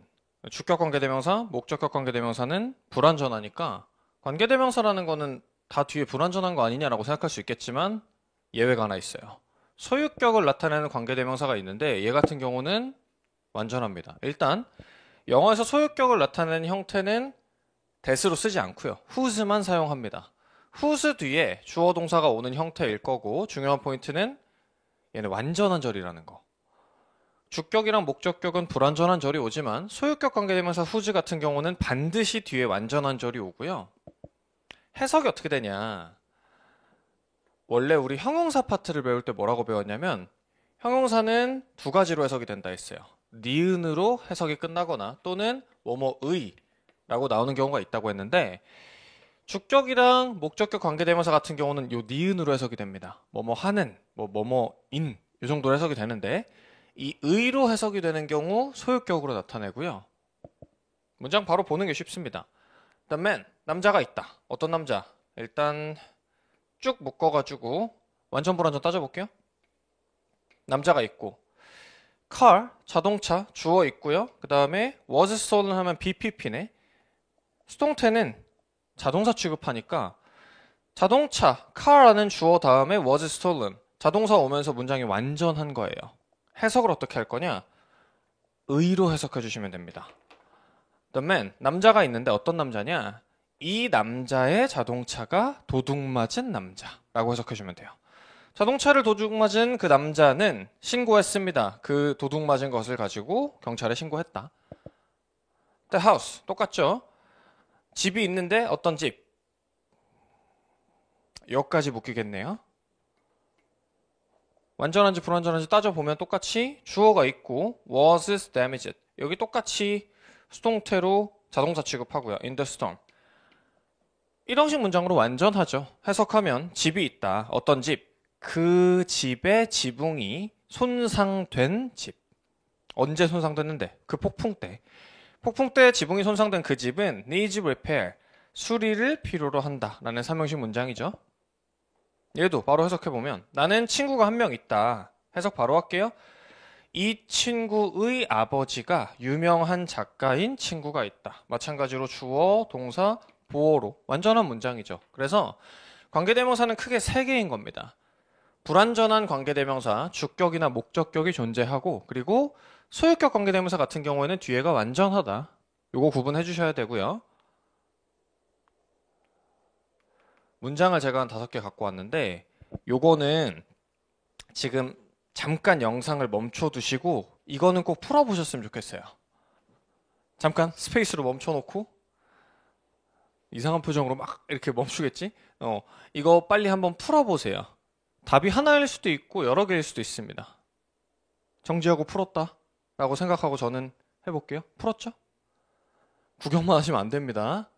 주격 관계대명사, 목적격 관계대명사는 불완전하니까 관계대명사라는 거는 다 뒤에 불완전한 거 아니냐라고 생각할 수 있겠지만 예외가 하나 있어요. 소유격을 나타내는 관계대명사가 있는데 얘 같은 경우는 완전합니다. 일단 영어에서 소유격을 나타내는 형태는 that으로 쓰지 않고요. whose만 사용합니다. whose 뒤에 주어 동사가 오는 형태일 거고 중요한 포인트는 얘는 완전한 절이라는 거. 주격이랑 목적격은 불완전한 절이 오지만 소유격 관계대명사 whose 같은 경우는 반드시 뒤에 완전한 절이 오고요. 해석이 어떻게 되냐? 원래 우리 형용사 파트를 배울 때 뭐라고 배웠냐면 형용사는 두 가지로 해석이 된다 했어요. 니은으로 해석이 끝나거나 또는 뭐뭐의 라고 나오는 경우가 있다고 했는데 주격이랑 목적격 관계대명사 같은 경우는 요 니은으로 해석이 됩니다. 뭐뭐 하는, 뭐뭐인 이 정도로 해석이 되는데 이 의로 해석이 되는 경우 소유격으로 나타내고요. 문장 바로 보는 게 쉽습니다. The man, 남자가 있다. 어떤 남자? 일단 쭉 묶어가지고 완전 불완전 따져볼게요. 남자가 있고 car, 자동차, 주어 있고요. 그 다음에 was stolen 하면 BPP네. 수동태는 자동사 취급하니까 자동차, car라는 주어 다음에 was stolen. 자동사 오면서 문장이 완전한 거예요. 해석을 어떻게 할 거냐? 의로 해석해 주시면 됩니다. The man, 남자가 있는데 어떤 남자냐? 이 남자의 자동차가 도둑맞은 남자라고 해석해 주면 돼요. 자동차를 도둑맞은 그 남자는 신고했습니다. 그 도둑맞은 것을 가지고 경찰에 신고했다. The house, 똑같죠? 집이 있는데 어떤 집? 여기까지 묶이겠네요. 완전한지 불완전한지 따져보면 똑같이 주어가 있고 was damaged. 여기 똑같이 수동태로 자동사 취급하고요. in the storm. 이런 식 문장으로 완전하죠. 해석하면 집이 있다. 어떤 집? 그 집의 지붕이 손상된 집. 언제 손상됐는데? 그 폭풍 때. 폭풍 때 지붕이 손상된 그 집은 needs repair. 수리를 필요로 한다. 라는 삼형식 문장이죠. 얘도 바로 해석해보면 나는 친구가 한 명 있다. 해석 바로 할게요. 이 친구의 아버지가 유명한 작가인 친구가 있다. 마찬가지로 주어, 동사, 보어로 완전한 문장이죠. 그래서 관계대명사는 크게 세 개인 겁니다. 불완전한 관계대명사, 주격이나 목적격이 존재하고 그리고 소유격 관계대명사 같은 경우에는 뒤에가 완전하다. 요거 구분해 주셔야 되고요. 문장을 제가 한 5개 갖고 왔는데 요거는 지금 잠깐 영상을 멈춰 두시고 이거는 꼭 풀어보셨으면 좋겠어요. 잠깐 스페이스로 멈춰놓고 이상한 표정으로 막 이렇게 멈추겠지? 이거 빨리 한번 풀어보세요. 답이 하나일 수도 있고 여러 개일 수도 있습니다. 정지하고 풀었다 라고 생각하고 저는 해볼게요. 풀었죠? 구경만 하시면 안 됩니다.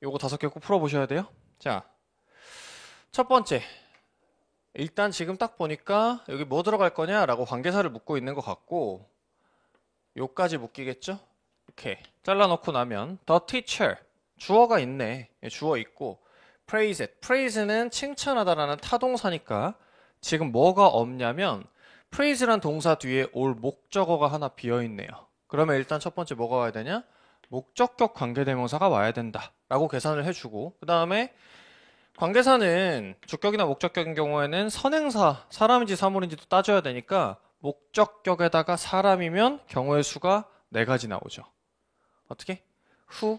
요거 5개 꼭 풀어보셔야 돼요. 자, 첫 번째, 일단 지금 딱 보니까 여기 뭐 들어갈 거냐 라고 관계사를 묻고 있는 것 같고 요까지 묶이겠죠? 이렇게 잘라놓고 나면 the teacher, 주어가 있네. 주어 있고 praise it, praise는 칭찬하다라는 타동사니까 지금 뭐가 없냐면 praise란 동사 뒤에 올 목적어가 하나 비어있네요. 그러면 일단 첫 번째 뭐가 와야 되냐? 목적격 관계대명사가 와야 된다 라고 계산을 해주고 그 다음에 관계사는 주격이나 목적격인 경우에는 선행사, 사람인지 사물인지도 따져야 되니까 목적격에다가 사람이면 경우의 수가 4가지 나오죠. 어떻게? who,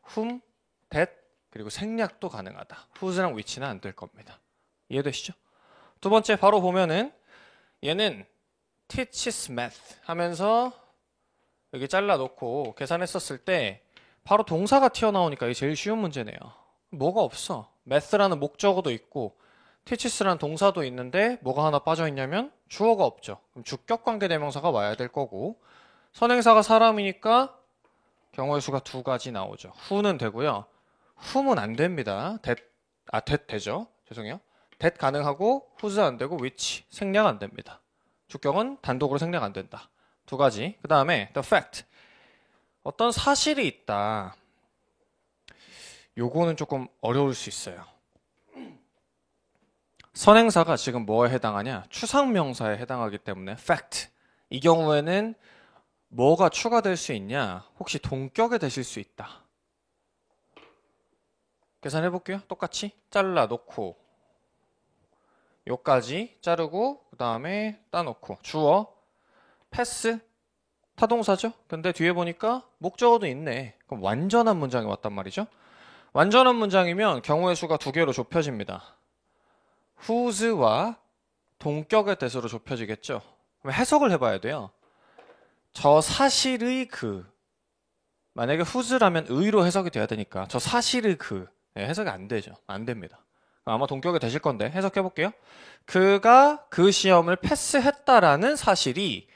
whom, that, 그리고 생략도 가능하다. who's랑 which는 안 될 겁니다. 이해되시죠? 두 번째 바로 보면은 얘는 teaches math 하면서 여기 잘라놓고 계산했었을 때 바로 동사가 튀어나오니까 이게 제일 쉬운 문제네요. 뭐가 없어. math라는 목적어도 있고 teaches라는 동사도 있는데 뭐가 하나 빠져있냐면 주어가 없죠. 그럼 주격관계대명사가 와야 될 거고 선행사가 사람이니까 경우의 수가 2가지 나오죠. who는 되고요. whom은 안 됩니다. that 되죠. 죄송해요. that 가능하고 whose 안 되고 which 생략 안 됩니다. 주격은 단독으로 생략 안 된다. 2가지. 그 다음에 the fact. 어떤 사실이 있다. 요거는 조금 어려울 수 있어요. 선행사가 지금 뭐에 해당하냐? 추상명사에 해당하기 때문에 fact. 이 경우에는 뭐가 추가될 수 있냐? 혹시 동격에 되실 수 있다. 계산해 볼게요. 똑같이 잘라놓고 요까지 자르고 그 다음에 따놓고 주어 패스 타동사죠? 근데 뒤에 보니까 목적어도 있네. 그럼 완전한 문장이 왔단 말이죠. 완전한 문장이면 경우의 수가 2개로 좁혀집니다. whose와 동격의 대수로 좁혀지겠죠. 그럼 해석을 해봐야 돼요. 저 사실의 그 만약에 whose라면 의로 해석이 돼야 되니까 저 사실의 그 네, 해석이 안 되죠. 안 됩니다. 아마 동격이 되실 건데 해석해 볼게요. 그가 그 시험을 패스했다라는 사실이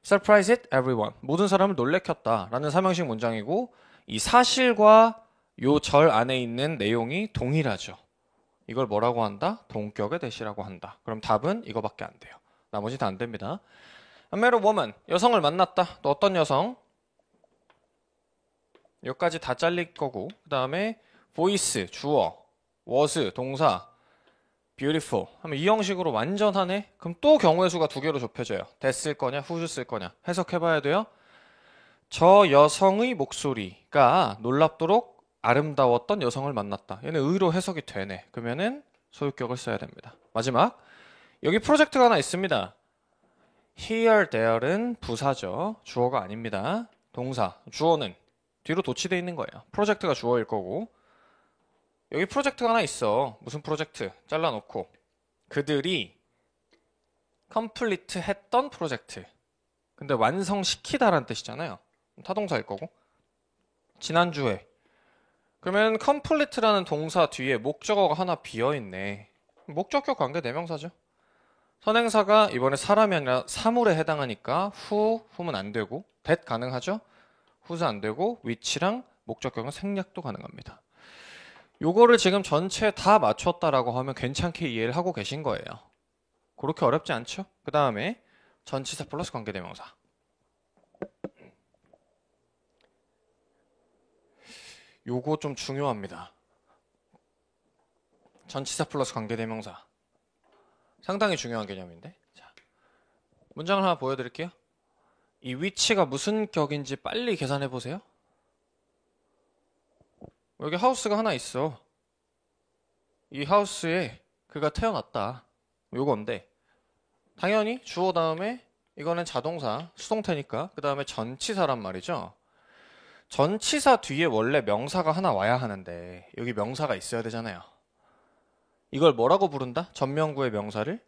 surprised everyone. 모든 사람을 놀래켰다라는 삼형식 문장이고 이 사실과 요 절 안에 있는 내용이 동일하죠. 이걸 뭐라고 한다? 동격의 대시라고 한다. 그럼 답은 이거밖에 안 돼요. 나머지 다 안 됩니다. I met a woman. 여성을 만났다. 또 어떤 여성? 여기까지 다 잘릴 거고 그 다음에 voice, 주어, was, 동사, beautiful 하면 이 형식으로 완전하네? 그럼 또 경우의 수가 두 개로 좁혀져요. that 쓸 거냐, whose 쓸 거냐 해석해봐야 돼요. 저 여성의 목소리가 놀랍도록 아름다웠던 여성을 만났다. 얘는 의로 해석이 되네. 그러면은 소유격을 써야 됩니다. 마지막 여기 프로젝트가 하나 있습니다. here, there는 부사죠. 주어가 아닙니다. 동사, 주어는 뒤로 도치되어 있는 거예요. 프로젝트가 주어일 거고 여기 프로젝트가 하나 있어. 무슨 프로젝트? 잘라놓고 그들이 complete 했던 프로젝트. 근데 완성시키다라는 뜻이잖아요. 타동사일 거고 지난주에 그러면 complete라는 동사 뒤에 목적어가 하나 비어있네. 목적격 관계 대명사죠. 선행사가 이번에 사람이 아니라 사물에 해당하니까 who는 안 되고 that 가능하죠. whose 안 되고 which랑 목적격은 생략도 가능합니다. 요거를 지금 전체 다 맞췄다라고 하면 괜찮게 이해를 하고 계신 거예요. 그렇게 어렵지 않죠? 그 다음에 전치사 플러스 관계대명사. 요거 좀 중요합니다. 전치사 플러스 관계대명사. 상당히 중요한 개념인데. 자, 문장을 하나 보여드릴게요. 이 위치가 무슨 격인지 빨리 계산해 보세요. 여기 하우스가 하나 있어. 이 하우스에 그가 태어났다. 요건데 당연히 주어 다음에 이거는 자동사, 수동태니까 그 다음에 전치사란 말이죠. 전치사 뒤에 원래 명사가 하나 와야 하는데 여기 명사가 있어야 되잖아요. 이걸 뭐라고 부른다? 전명구의 명사를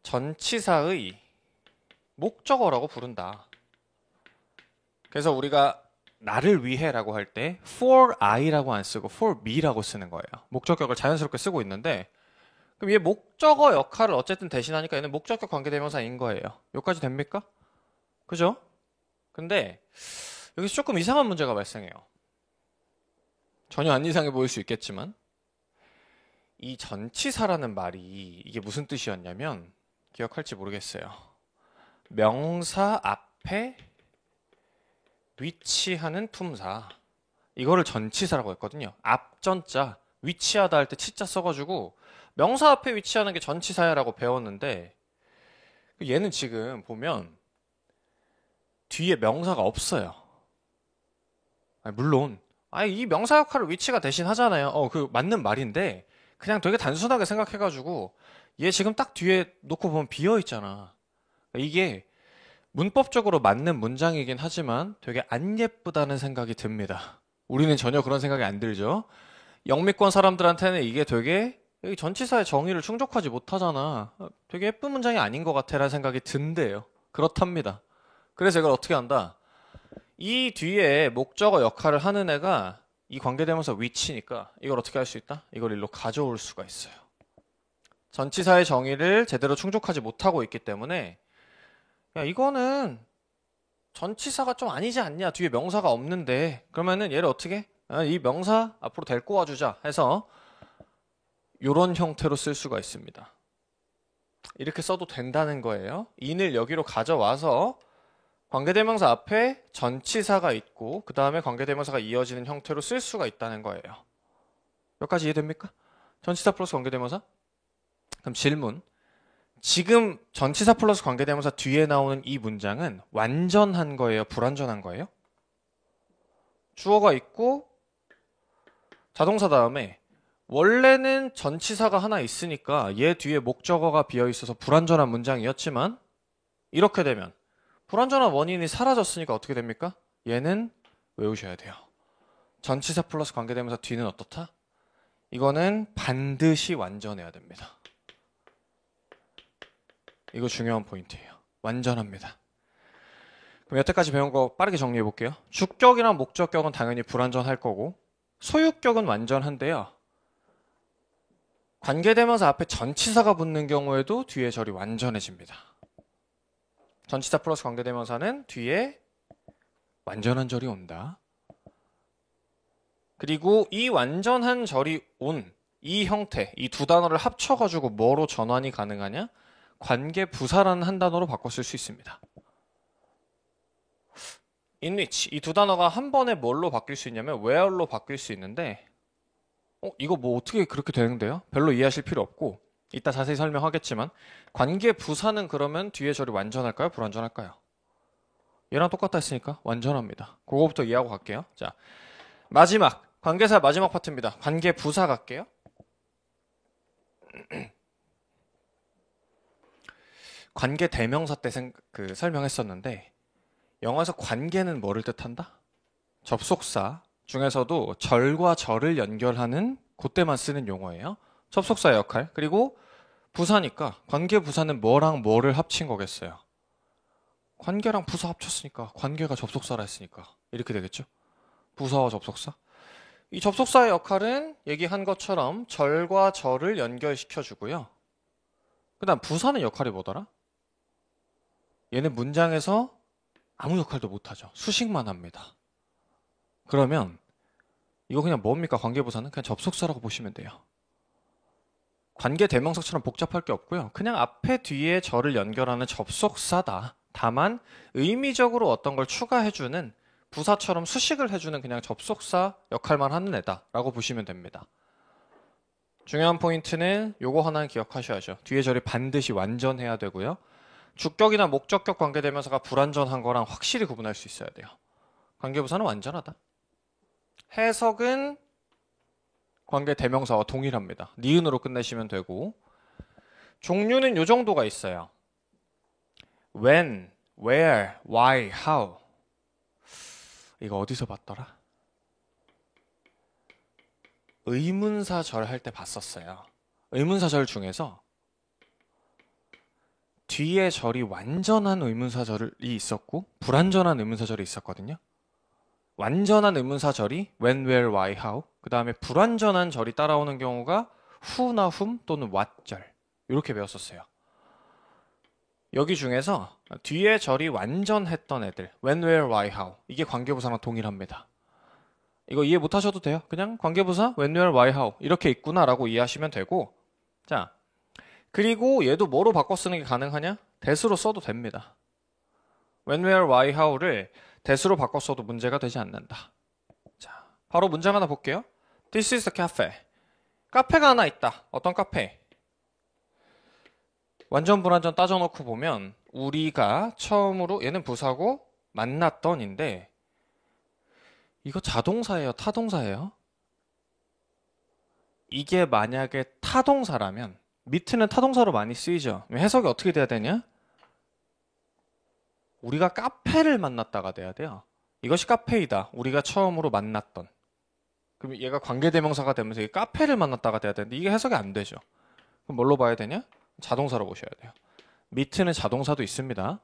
전치사의 목적어라고 부른다. 그래서 우리가 나를 위해라고 할 때 for I라고 안 쓰고 for me라고 쓰는 거예요. 목적격을 자연스럽게 쓰고 있는데 그럼 얘 목적어 역할을 어쨌든 대신하니까 얘는 목적격 관계대명사인 거예요. 여기까지 됩니까? 그죠? 근데 여기서 조금 이상한 문제가 발생해요. 전혀 안 이상해 보일 수 있겠지만 이 전치사라는 말이 이게 무슨 뜻이었냐면 기억할지 모르겠어요. 명사 앞에 위치하는 품사. 이거를 전치사라고 했거든요. 앞전자 위치하다 할 때 치자 써가지고 명사 앞에 위치하는 게 전치사야라고 배웠는데 얘는 지금 보면 뒤에 명사가 없어요. 아니, 물론 이 명사 역할을 위치가 대신 하잖아요. 그 맞는 말인데 그냥 되게 단순하게 생각해가지고 얘 지금 딱 뒤에 놓고 보면 비어있잖아. 이게 문법적으로 맞는 문장이긴 하지만 되게 안 예쁘다는 생각이 듭니다. 우리는 전혀 그런 생각이 안 들죠. 영미권 사람들한테는 이게 되게 여기 전치사의 정의를 충족하지 못하잖아. 되게 예쁜 문장이 아닌 것 같아라는 생각이 든대요. 그렇답니다. 그래서 이걸 어떻게 한다? 이 뒤에 목적어 역할을 하는 애가 이 관계대명사 위치니까 이걸 어떻게 할 수 있다? 이걸 일로 가져올 수가 있어요. 전치사의 정의를 제대로 충족하지 못하고 있기 때문에 야 이거는 전치사가 좀 아니지 않냐? 뒤에 명사가 없는데 그러면은 얘를 어떻게? 이 명사 앞으로 데리고 와주자 해서 이런 형태로 쓸 수가 있습니다. 이렇게 써도 된다는 거예요. in을 여기로 가져와서 관계대명사 앞에 전치사가 있고 그 다음에 관계대명사가 이어지는 형태로 쓸 수가 있다는 거예요. 여기까지 이해됩니까? 전치사 플러스 관계대명사? 그럼 질문. 지금 전치사 플러스 관계대명사 뒤에 나오는 이 문장은 완전한 거예요? 불완전한 거예요? 주어가 있고 자동사 다음에 원래는 전치사가 하나 있으니까 얘 뒤에 목적어가 비어있어서 불완전한 문장이었지만 이렇게 되면 불완전한 원인이 사라졌으니까 어떻게 됩니까? 얘는 외우셔야 돼요. 전치사 플러스 관계대명사 뒤는 어떻다? 이거는 반드시 완전해야 됩니다. 이거 중요한 포인트예요. 완전합니다. 그럼 여태까지 배운 거 빠르게 정리해 볼게요. 주격이랑 목적격은 당연히 불완전할 거고 소유격은 완전한데요. 관계대명사 앞에 전치사가 붙는 경우에도 뒤에 절이 완전해집니다. 전치사 플러스 관계대명사는 뒤에 완전한 절이 온다. 그리고 이 완전한 절이 온 이 형태, 이 두 단어를 합쳐가지고 뭐로 전환이 가능하냐? 관계부사라는 한 단어로 바꿔 쓸 수 있습니다. in which 이 두 단어가 한 번에 뭘로 바뀔 수 있냐면 where로 바뀔 수 있는데 이거 뭐 어떻게 그렇게 되는데요? 별로 이해하실 필요 없고 이따 자세히 설명하겠지만 관계부사는 그러면 뒤에 절이 완전할까요? 불완전할까요? 얘랑 똑같다 했으니까 완전합니다. 그거부터 이해하고 갈게요. 자, 마지막 관계사 마지막 파트입니다. 관계부사 갈게요. 관계대명사 때 설명했었는데 영어에서 관계는 뭐를 뜻한다? 접속사 중에서도 절과 절을 연결하는 그때만 쓰는 용어예요. 접속사의 역할. 그리고 부사니까 관계부사는 뭐랑 뭐를 합친 거겠어요? 관계랑 부사 합쳤으니까 관계가 접속사라 했으니까 이렇게 되겠죠? 부사와 접속사. 이 접속사의 역할은 얘기한 것처럼 절과 절을 연결시켜 주고요. 그 다음 부사는 역할이 뭐더라? 얘는 문장에서 아무 역할도 못하죠. 수식만 합니다. 그러면 이거 그냥 뭡니까? 관계부사는 그냥 접속사라고 보시면 돼요. 관계대명사처럼 복잡할 게 없고요. 그냥 앞에 뒤에 절을 연결하는 접속사다. 다만 의미적으로 어떤 걸 추가해주는 부사처럼 수식을 해주는 그냥 접속사 역할만 하는 애다라고 보시면 됩니다. 중요한 포인트는 요거 하나는 기억하셔야죠. 뒤에 절이 반드시 완전해야 되고요. 주격이나 목적격 관계대명사가 불완전한 거랑 확실히 구분할 수 있어야 돼요. 관계부사는 완전하다. 해석은 관계대명사와 동일합니다. 니은으로 끝내시면 되고 종류는 요 정도가 있어요. when, where, why, how. 이거 어디서 봤더라? 의문사절 할 때 봤었어요. 의문사절 중에서 뒤에 절이 완전한 의문사절이 있었고 불완전한 의문사절이 있었거든요. 완전한 의문사절이 when, where, why, how. 그 다음에 불완전한 절이 따라오는 경우가 who나 whom 또는 what 절. 이렇게 배웠었어요. 여기 중에서 뒤에 절이 완전했던 애들 when, where, why, how. 이게 관계부사랑 동일합니다. 이거 이해 못하셔도 돼요. 그냥 관계부사 when, where, why, how 이렇게 있구나라고 이해하시면 되고 자 그리고 얘도 뭐로 바꿔 쓰는 게 가능하냐? that으로 써도 됩니다. when, where, why, how를 that으로 바꿔 써도 문제가 되지 않는다. 자, 바로 문장 하나 볼게요. This is the cafe. 카페가 하나 있다. 어떤 카페? 완전 불완전 따져놓고 보면 우리가 처음으로 얘는 부사고 만났던인데 이거 자동사예요? 타동사예요? 이게 만약에 타동사라면 미트는 타동사로 많이 쓰이죠. 해석이 어떻게 돼야 되냐? 우리가 카페를 만났다가 돼야 돼요. 이것이 카페이다. 우리가 처음으로 만났던. 그럼 얘가 관계대명사가 되면서 이게 카페를 만났다가 돼야 되는데 이게 해석이 안 되죠. 그럼 뭘로 봐야 되냐? 자동사로 보셔야 돼요. 미트는 자동사도 있습니다.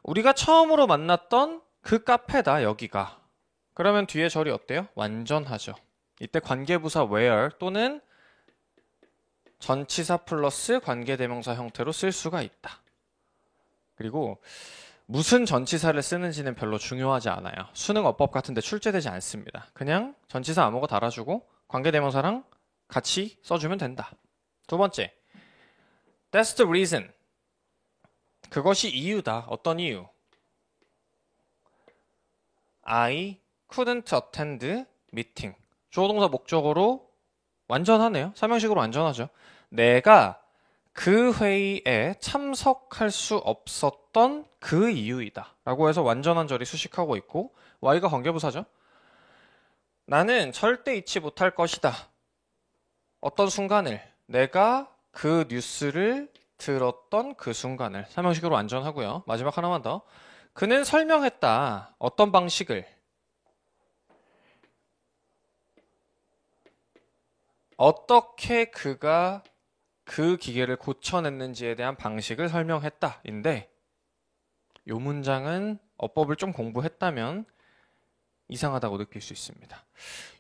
우리가 처음으로 만났던 그 카페다 여기가. 그러면 뒤에 절이 어때요? 완전하죠. 이때 관계부사 where 또는 전치사 플러스 관계대명사 형태로 쓸 수가 있다. 그리고 무슨 전치사를 쓰는지는 별로 중요하지 않아요. 수능 어법 같은데 출제되지 않습니다. 그냥 전치사 암호가 달아주고 관계대명사랑 같이 써주면 된다. 두 번째, that's the reason. 그것이 이유다. 어떤 이유? I couldn't attend meeting. 주어 동사 목적어로 완전하네요. 삼형식으로 완전하죠. 내가 그 회의에 참석할 수 없었던 그 이유이다. 라고 해서 완전한 절이 수식하고 있고 Y가 관계부사죠. 나는 절대 잊지 못할 것이다. 어떤 순간을 내가 그 뉴스를 들었던 그 순간을 삼형식으로 완전하고요. 마지막 하나만 더. 그는 설명했다. 어떤 방식을 어떻게 그가 그 기계를 고쳐냈는지에 대한 방식을 설명했다. 인데 이 문장은 어법을 좀 공부했다면 이상하다고 느낄 수 있습니다.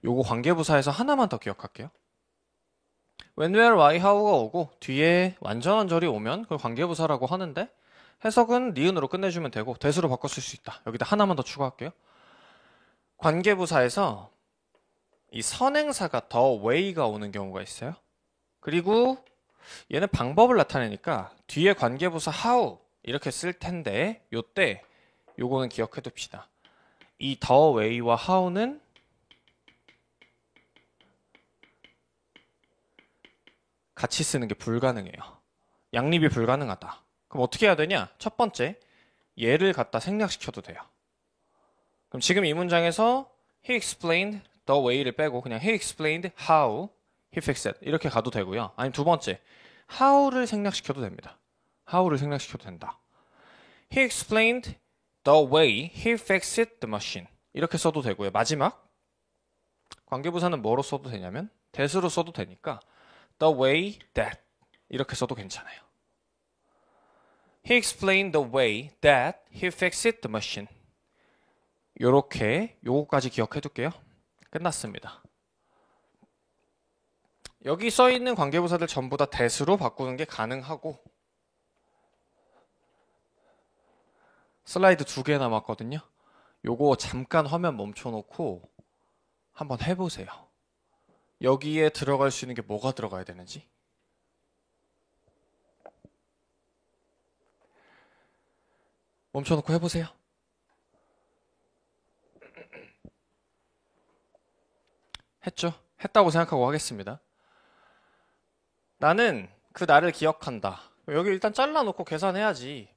요거 관계부사에서 하나만 더 기억할게요. when, where, why, how가 오고 뒤에 완전한 절이 오면 그걸 관계부사라고 하는데 해석은 니은으로 끝내주면 되고 대수로 바꿔 쓸 수 있다. 여기다 하나만 더 추가할게요. 관계부사에서 이 선행사가 the way가 오는 경우가 있어요. 그리고 얘는 방법을 나타내니까 뒤에 관계부사 how 이렇게 쓸 텐데 요때 요거는 기억해 둡시다. 이 the way와 how는 같이 쓰는 게 불가능해요. 양립이 불가능하다. 그럼 어떻게 해야 되냐? 첫 번째, 얘를 갖다 생략시켜도 돼요. 그럼 지금 이 문장에서 he explained the way를 빼고 그냥 he explained how he fixed it 이렇게 가도 되고요. 아니면 두 번째, how를 생략시켜도 됩니다. how를 생략시켜도 된다. He explained the way he fixed the machine 이렇게 써도 되고요. 마지막, 관계부사는 뭐로 써도 되냐면 that으로 써도 되니까 the way that 이렇게 써도 괜찮아요. He explained the way that he fixed the machine. 요렇게 요거까지 기억해 둘게요. 끝났습니다. 여기 써 있는 관계부사들 전부 다 that으로 바꾸는 게 가능하고 슬라이드 2개 남았거든요. 요거 잠깐 화면 멈춰놓고 한번 해보세요. 여기에 들어갈 수 있는 게 뭐가 들어가야 되는지. 멈춰놓고 해보세요. 했죠? 했다고 생각하고 하겠습니다. 나는 그 나를 기억한다. 여기 일단 잘라놓고 계산해야지.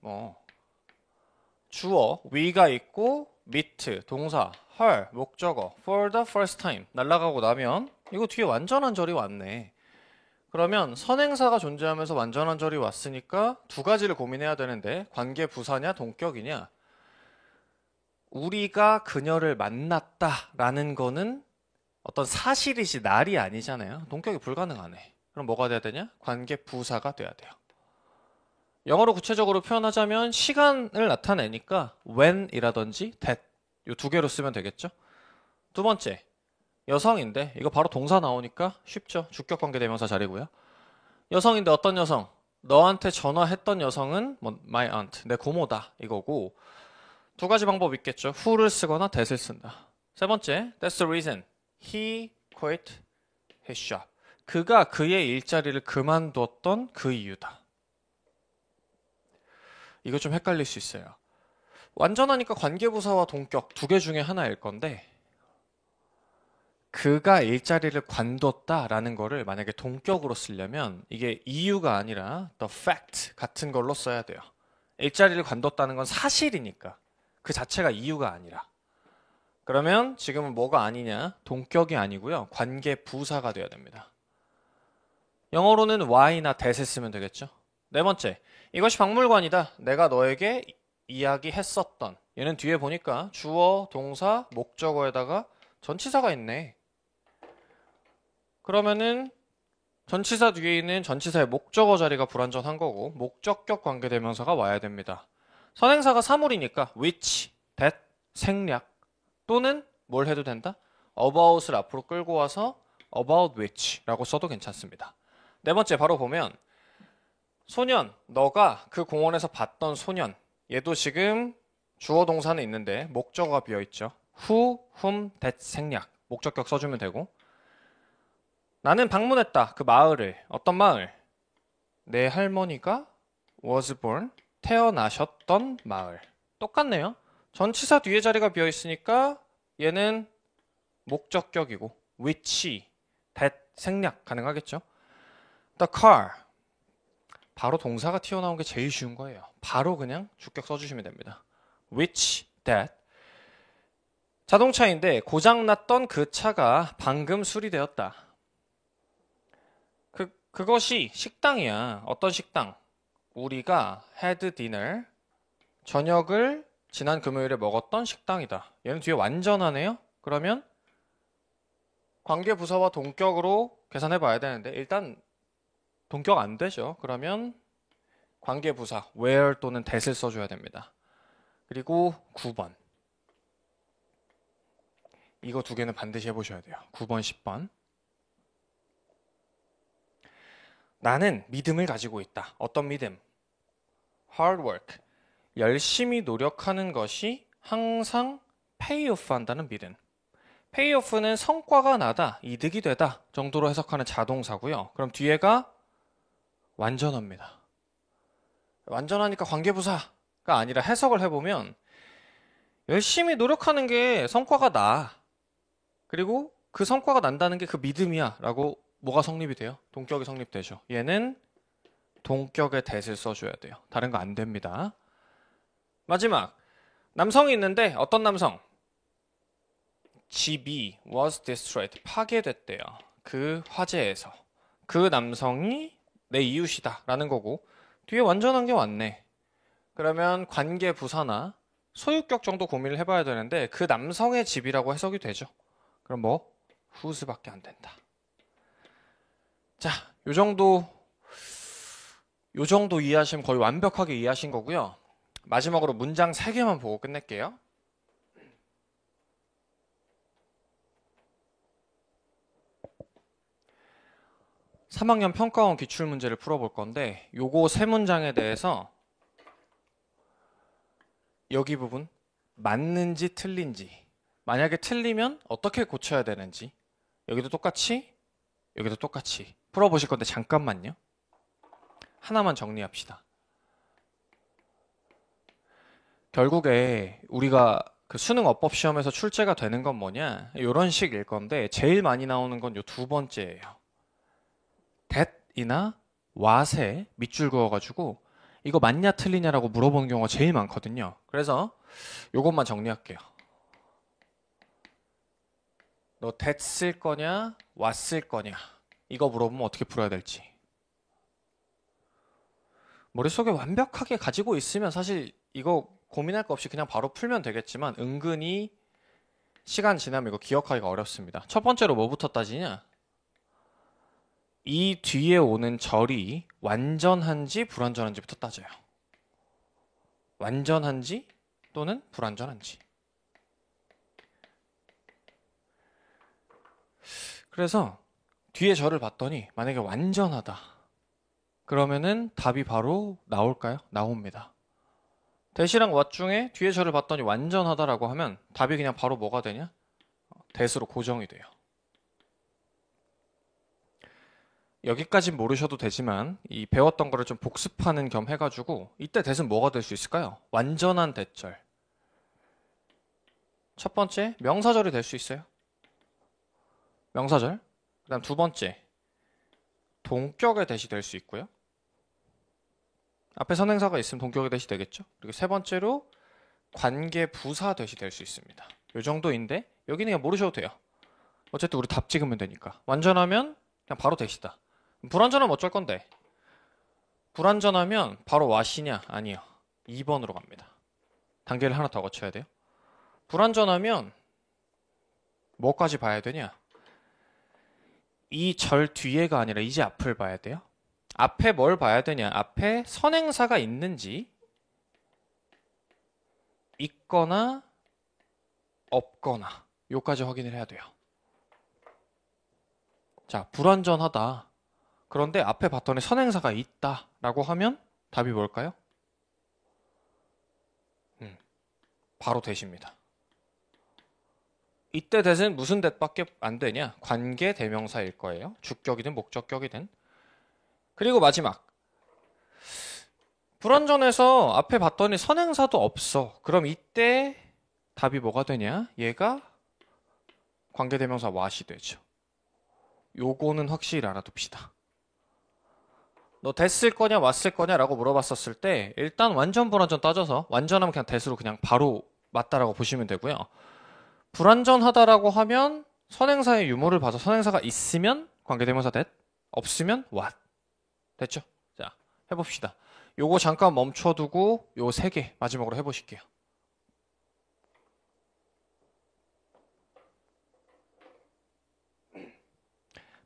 주어, we가 있고 meet, 동사, her, 목적어, for the first time 날라가고 나면 이거 뒤에 완전한 절이 왔네. 그러면 선행사가 존재하면서 완전한 절이 왔으니까 두 가지를 고민해야 되는데 관계 부사냐 동격이냐. 우리가 그녀를 만났다라는 거는 어떤 사실이지 날이 아니잖아요. 동격이 불가능하네. 그럼 뭐가 돼야 되냐? 관계 부사가 돼야 돼요. 영어로 구체적으로 표현하자면 시간을 나타내니까 when이라든지 that 이 두 개로 쓰면 되겠죠. 두 번째, 여성인데 이거 바로 동사 나오니까 쉽죠. 주격관계대명사 자리고요. 여성인데 어떤 여성? 너한테 전화했던 여성은 my aunt, 내 고모다 이거고 두 가지 방법 있겠죠. who를 쓰거나 that을 쓴다. 세 번째, that's the reason he quit his job. 그가 그의 일자리를 그만뒀던 그 이유다. 이거 좀 헷갈릴 수 있어요. 완전하니까 관계부사와 동격 두 개 중에 하나일 건데 그가 일자리를 관뒀다라는 거를 만약에 동격으로 쓰려면 이게 이유가 아니라 the fact 같은 걸로 써야 돼요. 일자리를 관뒀다는 건 사실이니까 그 자체가 이유가 아니라. 그러면 지금은 뭐가 아니냐? 동격이 아니고요. 관계부사가 돼야 됩니다. 영어로는 why나 that을 쓰면 되겠죠. 네 번째, 이것이 박물관이다. 내가 너에게 이야기했었던. 얘는 뒤에 보니까 주어, 동사, 목적어에다가 전치사가 있네. 그러면은 전치사 뒤에 있는 전치사의 목적어 자리가 불완전한 거고 목적격 관계대명사가 와야 됩니다. 선행사가 사물이니까 which, that, 생략 또는 뭘 해도 된다? about을 앞으로 끌고 와서 about which 라고 써도 괜찮습니다. 네 번째 바로 보면 소년, 너가 그 공원에서 봤던 소년. 얘도 지금 주어 동사는 있는데 목적어가 비어있죠. who, whom, that 생략. 목적격 써주면 되고 나는 방문했다. 그 마을을. 어떤 마을? 내 할머니가 was born, 태어나셨던 마을. 똑같네요. 전치사 뒤에 자리가 비어있으니까 얘는 목적격이고 which, that 생략 가능하겠죠. the car. 바로 동사가 튀어나온 게 제일 쉬운 거예요. 바로 그냥 주격 써주시면 됩니다. which, that. 자동차인데 고장났던 그 차가 방금 수리되었다. 그것이 식당이야. 어떤 식당? 우리가 had dinner, 저녁을 지난 금요일에 먹었던 식당이다. 얘는 뒤에 완전하네요. 그러면 관계부사와 동격으로 계산해 봐야 되는데 일단 동격 안 되죠. 그러면 관계부사 where 또는 that을 써줘야 됩니다. 그리고 9번. 이거 두 개는 반드시 해보셔야 돼요. 9번, 10번. 나는 믿음을 가지고 있다. 어떤 믿음? hard work. 열심히 노력하는 것이 항상 페이오프 한다는 믿음. 페이오프는 성과가 나다, 이득이 되다 정도로 해석하는 자동사고요. 그럼 뒤에가 완전합니다. 완전하니까 관계부사가 아니라 해석을 해보면 열심히 노력하는 게 성과가 나. 그리고 그 성과가 난다는 게 그 믿음이야 라고 뭐가 성립이 돼요? 동격이 성립되죠. 얘는 동격의 that을 써줘야 돼요. 다른 거 안 됩니다. 마지막 남성이 있는데 어떤 남성? 집이 was destroyed. 파괴됐대요. 그 화재에서. 그 남성이 내 이웃이다 라는 거고 뒤에 완전한 게 왔네. 그러면 관계 부사나 소유격 정도 고민을 해봐야 되는데 그 남성의 집이라고 해석이 되죠. 그럼 뭐? whose밖에 안 된다. 자, 요 정도 이해하시면 거의 완벽하게 이해하신 거고요. 마지막으로 문장 3개만 보고 끝낼게요. (3학년) 평가원 기출문제를 풀어볼 건데 요거 3문장에 대해서 여기 부분 맞는지 틀린지, 만약에 틀리면 어떻게 고쳐야 되는지, 여기도 똑같이 여기도 똑같이 풀어보실 건데 잠깐만요. 하나만 정리합시다. 결국에 우리가 그 수능 어법 시험에서 출제가 되는 건 뭐냐, 이런 식일 건데 제일 많이 나오는 건 요 두 번째예요. that이나 what에 밑줄 그어가지고 이거 맞냐 틀리냐라고 물어보는 경우가 제일 많거든요. 그래서 요것만 정리할게요. 너 that 쓸 거냐 what 쓸 거냐 이거 물어보면 어떻게 풀어야 될지. 머릿속에 완벽하게 가지고 있으면 사실 이거 고민할 거 없이 그냥 바로 풀면 되겠지만 은근히 시간 지나면 이거 기억하기가 어렵습니다. 첫 번째로 뭐부터 따지냐? 이 뒤에 오는 절이 완전한지 불완전한지부터 따져요. 완전한지 또는 불완전한지. 그래서 뒤에 절을 봤더니 만약에 완전하다 그러면은 답이 바로 나올까요? 나옵니다. that이랑 what 중에 뒤에 절을 봤더니 완전하다라고 하면 답이 그냥 바로 뭐가 되냐? that으로 고정이 돼요. 여기까진 모르셔도 되지만 이 배웠던 거를 좀 복습하는 겸 해가지고 이때 that은 뭐가 될 수 있을까요? 완전한 that절. 첫 번째 명사절이 될 수 있어요. 명사절. 그 다음 두 번째 동격의 that이 될 수 있고요. 앞에 선행사가 있으면 동격의 that이 되겠죠. 그리고 세 번째로 관계 부사 that이 될 수 있습니다. 요 정도인데 여기는 그냥 모르셔도 돼요. 어쨌든 우리 답 찍으면 되니까. 완전하면 그냥 바로 that이다. 불완전하면 어쩔 건데? 불완전하면 바로 what이냐? 아니요. 2번으로 갑니다. 단계를 하나 더 거쳐야 돼요. 불완전하면 뭐까지 봐야 되냐? 이 절 뒤에가 아니라 이제 앞을 봐야 돼요. 앞에 뭘 봐야 되냐? 앞에 선행사가 있는지 있거나 없거나 요까지 확인을 해야 돼요. 자, 불완전하다. 그런데 앞에 봤더니 선행사가 있다 라고 하면 답이 뭘까요? 바로 that입니다. 이때 that은 무슨 that밖에 안 되냐? 관계 대명사일 거예요. 주격이든 목적격이든. 그리고 마지막 불완전해서 앞에 봤더니 선행사도 없어. 그럼 이때 답이 뭐가 되냐? 얘가 관계 대명사 what이 되죠. 요거는 확실히 알아둡시다. 너 that 쓸 거냐 what 쓸 거냐 라고 물어봤었을 때 일단 완전 불완전 따져서 완전하면 그냥 that으로 그냥 바로 맞다라고 보시면 되고요. 불완전하다라고 하면 선행사의 유무를 봐서 선행사가 있으면 관계대명사 that, 없으면 what. 됐죠? 자, 해봅시다. 요거 잠깐 멈춰두고 요 3개 마지막으로 해보실게요.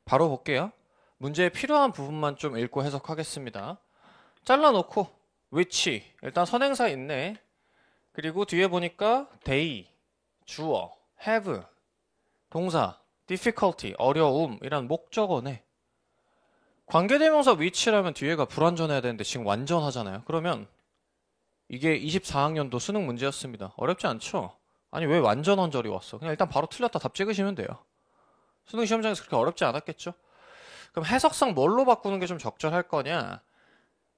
바로 볼게요. 문제에 필요한 부분만 좀 읽고 해석하겠습니다. 잘라놓고 which 일단 선행사 있네. 그리고 뒤에 보니까 they, 주어, have, 동사, difficulty, 어려움 이란 목적어네. 관계대명사 위치라면 뒤에가 불완전해야 되는데 지금 완전하잖아요. 그러면 이게 24학년도 수능 문제였습니다. 어렵지 않죠? 아니 왜 완전 언저리 왔어? 그냥 일단 바로 틀렸다 답 찍으시면 돼요. 수능 시험장에서 그렇게 어렵지 않았겠죠? 그럼 해석상 뭘로 바꾸는 게 좀 적절할 거냐?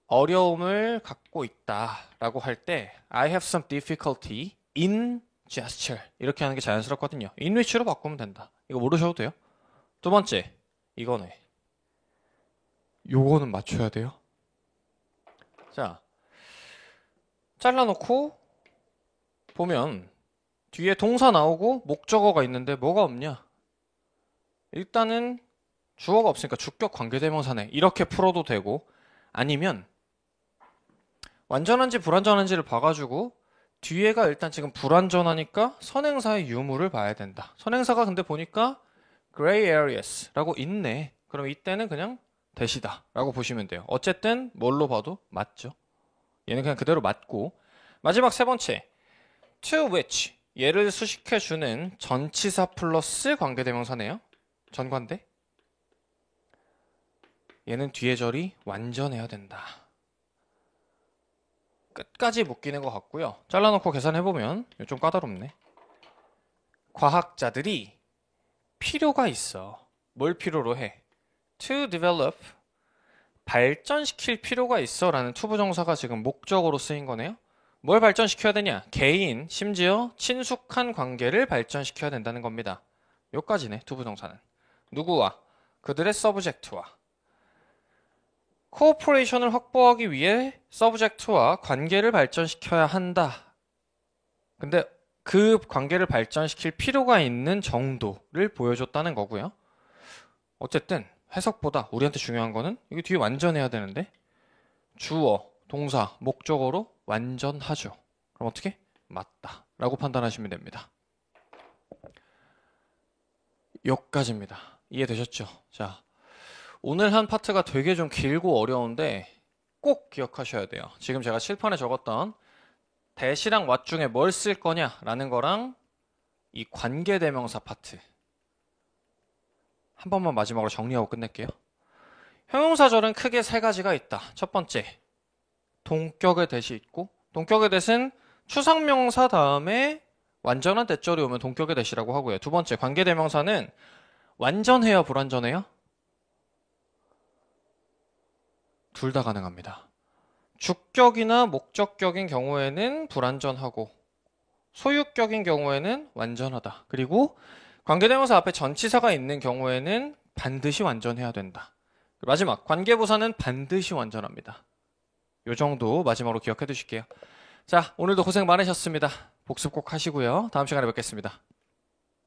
어려움을 갖고 있다라고 할 때 I have some difficulty in gesture 이렇게 하는 게 자연스럽거든요. in which로 바꾸면 된다. 이거 모르셔도 돼요. 두 번째, 이거네. 요거는 맞춰야 돼요. 자, 잘라놓고 보면 뒤에 동사 나오고 목적어가 있는데 뭐가 없냐? 일단은 주어가 없으니까 주격 관계대명사네. 이렇게 풀어도 되고 아니면 완전한지 불완전한지를 봐가지고 뒤에가 일단 지금 불완전하니까 선행사의 유무를 봐야 된다. 선행사가 근데 보니까 gray areas라고 있네. 그럼 이때는 그냥 대시다 라고 보시면 돼요. 어쨌든 뭘로 봐도 맞죠. 얘는 그냥 그대로 맞고 마지막 세 번째 to which 얘를 수식해주는 전치사 플러스 관계대명사네요. 전관대. 얘는 뒤에 절이 완전해야 된다. 끝까지 묶이는 것 같고요. 잘라놓고 계산해보면 좀 까다롭네. 과학자들이 필요가 있어. 뭘 필요로 해? To develop 발전시킬 필요가 있어 라는 투부정사가 지금 목적으로 쓰인 거네요. 뭘 발전시켜야 되냐? 개인, 심지어 친숙한 관계를 발전시켜야 된다는 겁니다. 요까지네, 투부정사는. 누구와? 그들의 서브젝트와. 코오퍼레이션을 확보하기 위해 서브젝트와 관계를 발전시켜야 한다. 근데 그 관계를 발전시킬 필요가 있는 정도를 보여줬다는 거고요. 어쨌든 해석보다 우리한테 중요한 거는 이게 뒤에 완전해야 되는데 주어, 동사, 목적어로 완전하죠. 그럼 어떻게? 맞다 라고 판단하시면 됩니다. 여기까지입니다. 이해되셨죠? 자, 오늘 한 파트가 되게 좀 길고 어려운데 꼭 기억하셔야 돼요. 지금 제가 칠판에 적었던 대시랑 왓 중에 뭘 쓸 거냐라는 거랑 이 관계대명사 파트 한 번만 마지막으로 정리하고 끝낼게요. 형용사절은 크게 세 가지가 있다. 첫 번째, 동격의 대시 있고 동격의 대시는 추상명사 다음에 완전한 대절이 오면 동격의 대시라고 하고요. 두 번째, 관계대명사는 완전해요, 불완전해요? 둘 다 가능합니다. 주격이나 목적격인 경우에는 불완전하고 소유격인 경우에는 완전하다. 그리고 관계대명사 앞에 전치사가 있는 경우에는 반드시 완전해야 된다. 마지막, 관계부사는 반드시 완전합니다. 요 정도 마지막으로 기억해 두실게요. 자, 오늘도 고생 많으셨습니다. 복습 꼭 하시고요. 다음 시간에 뵙겠습니다.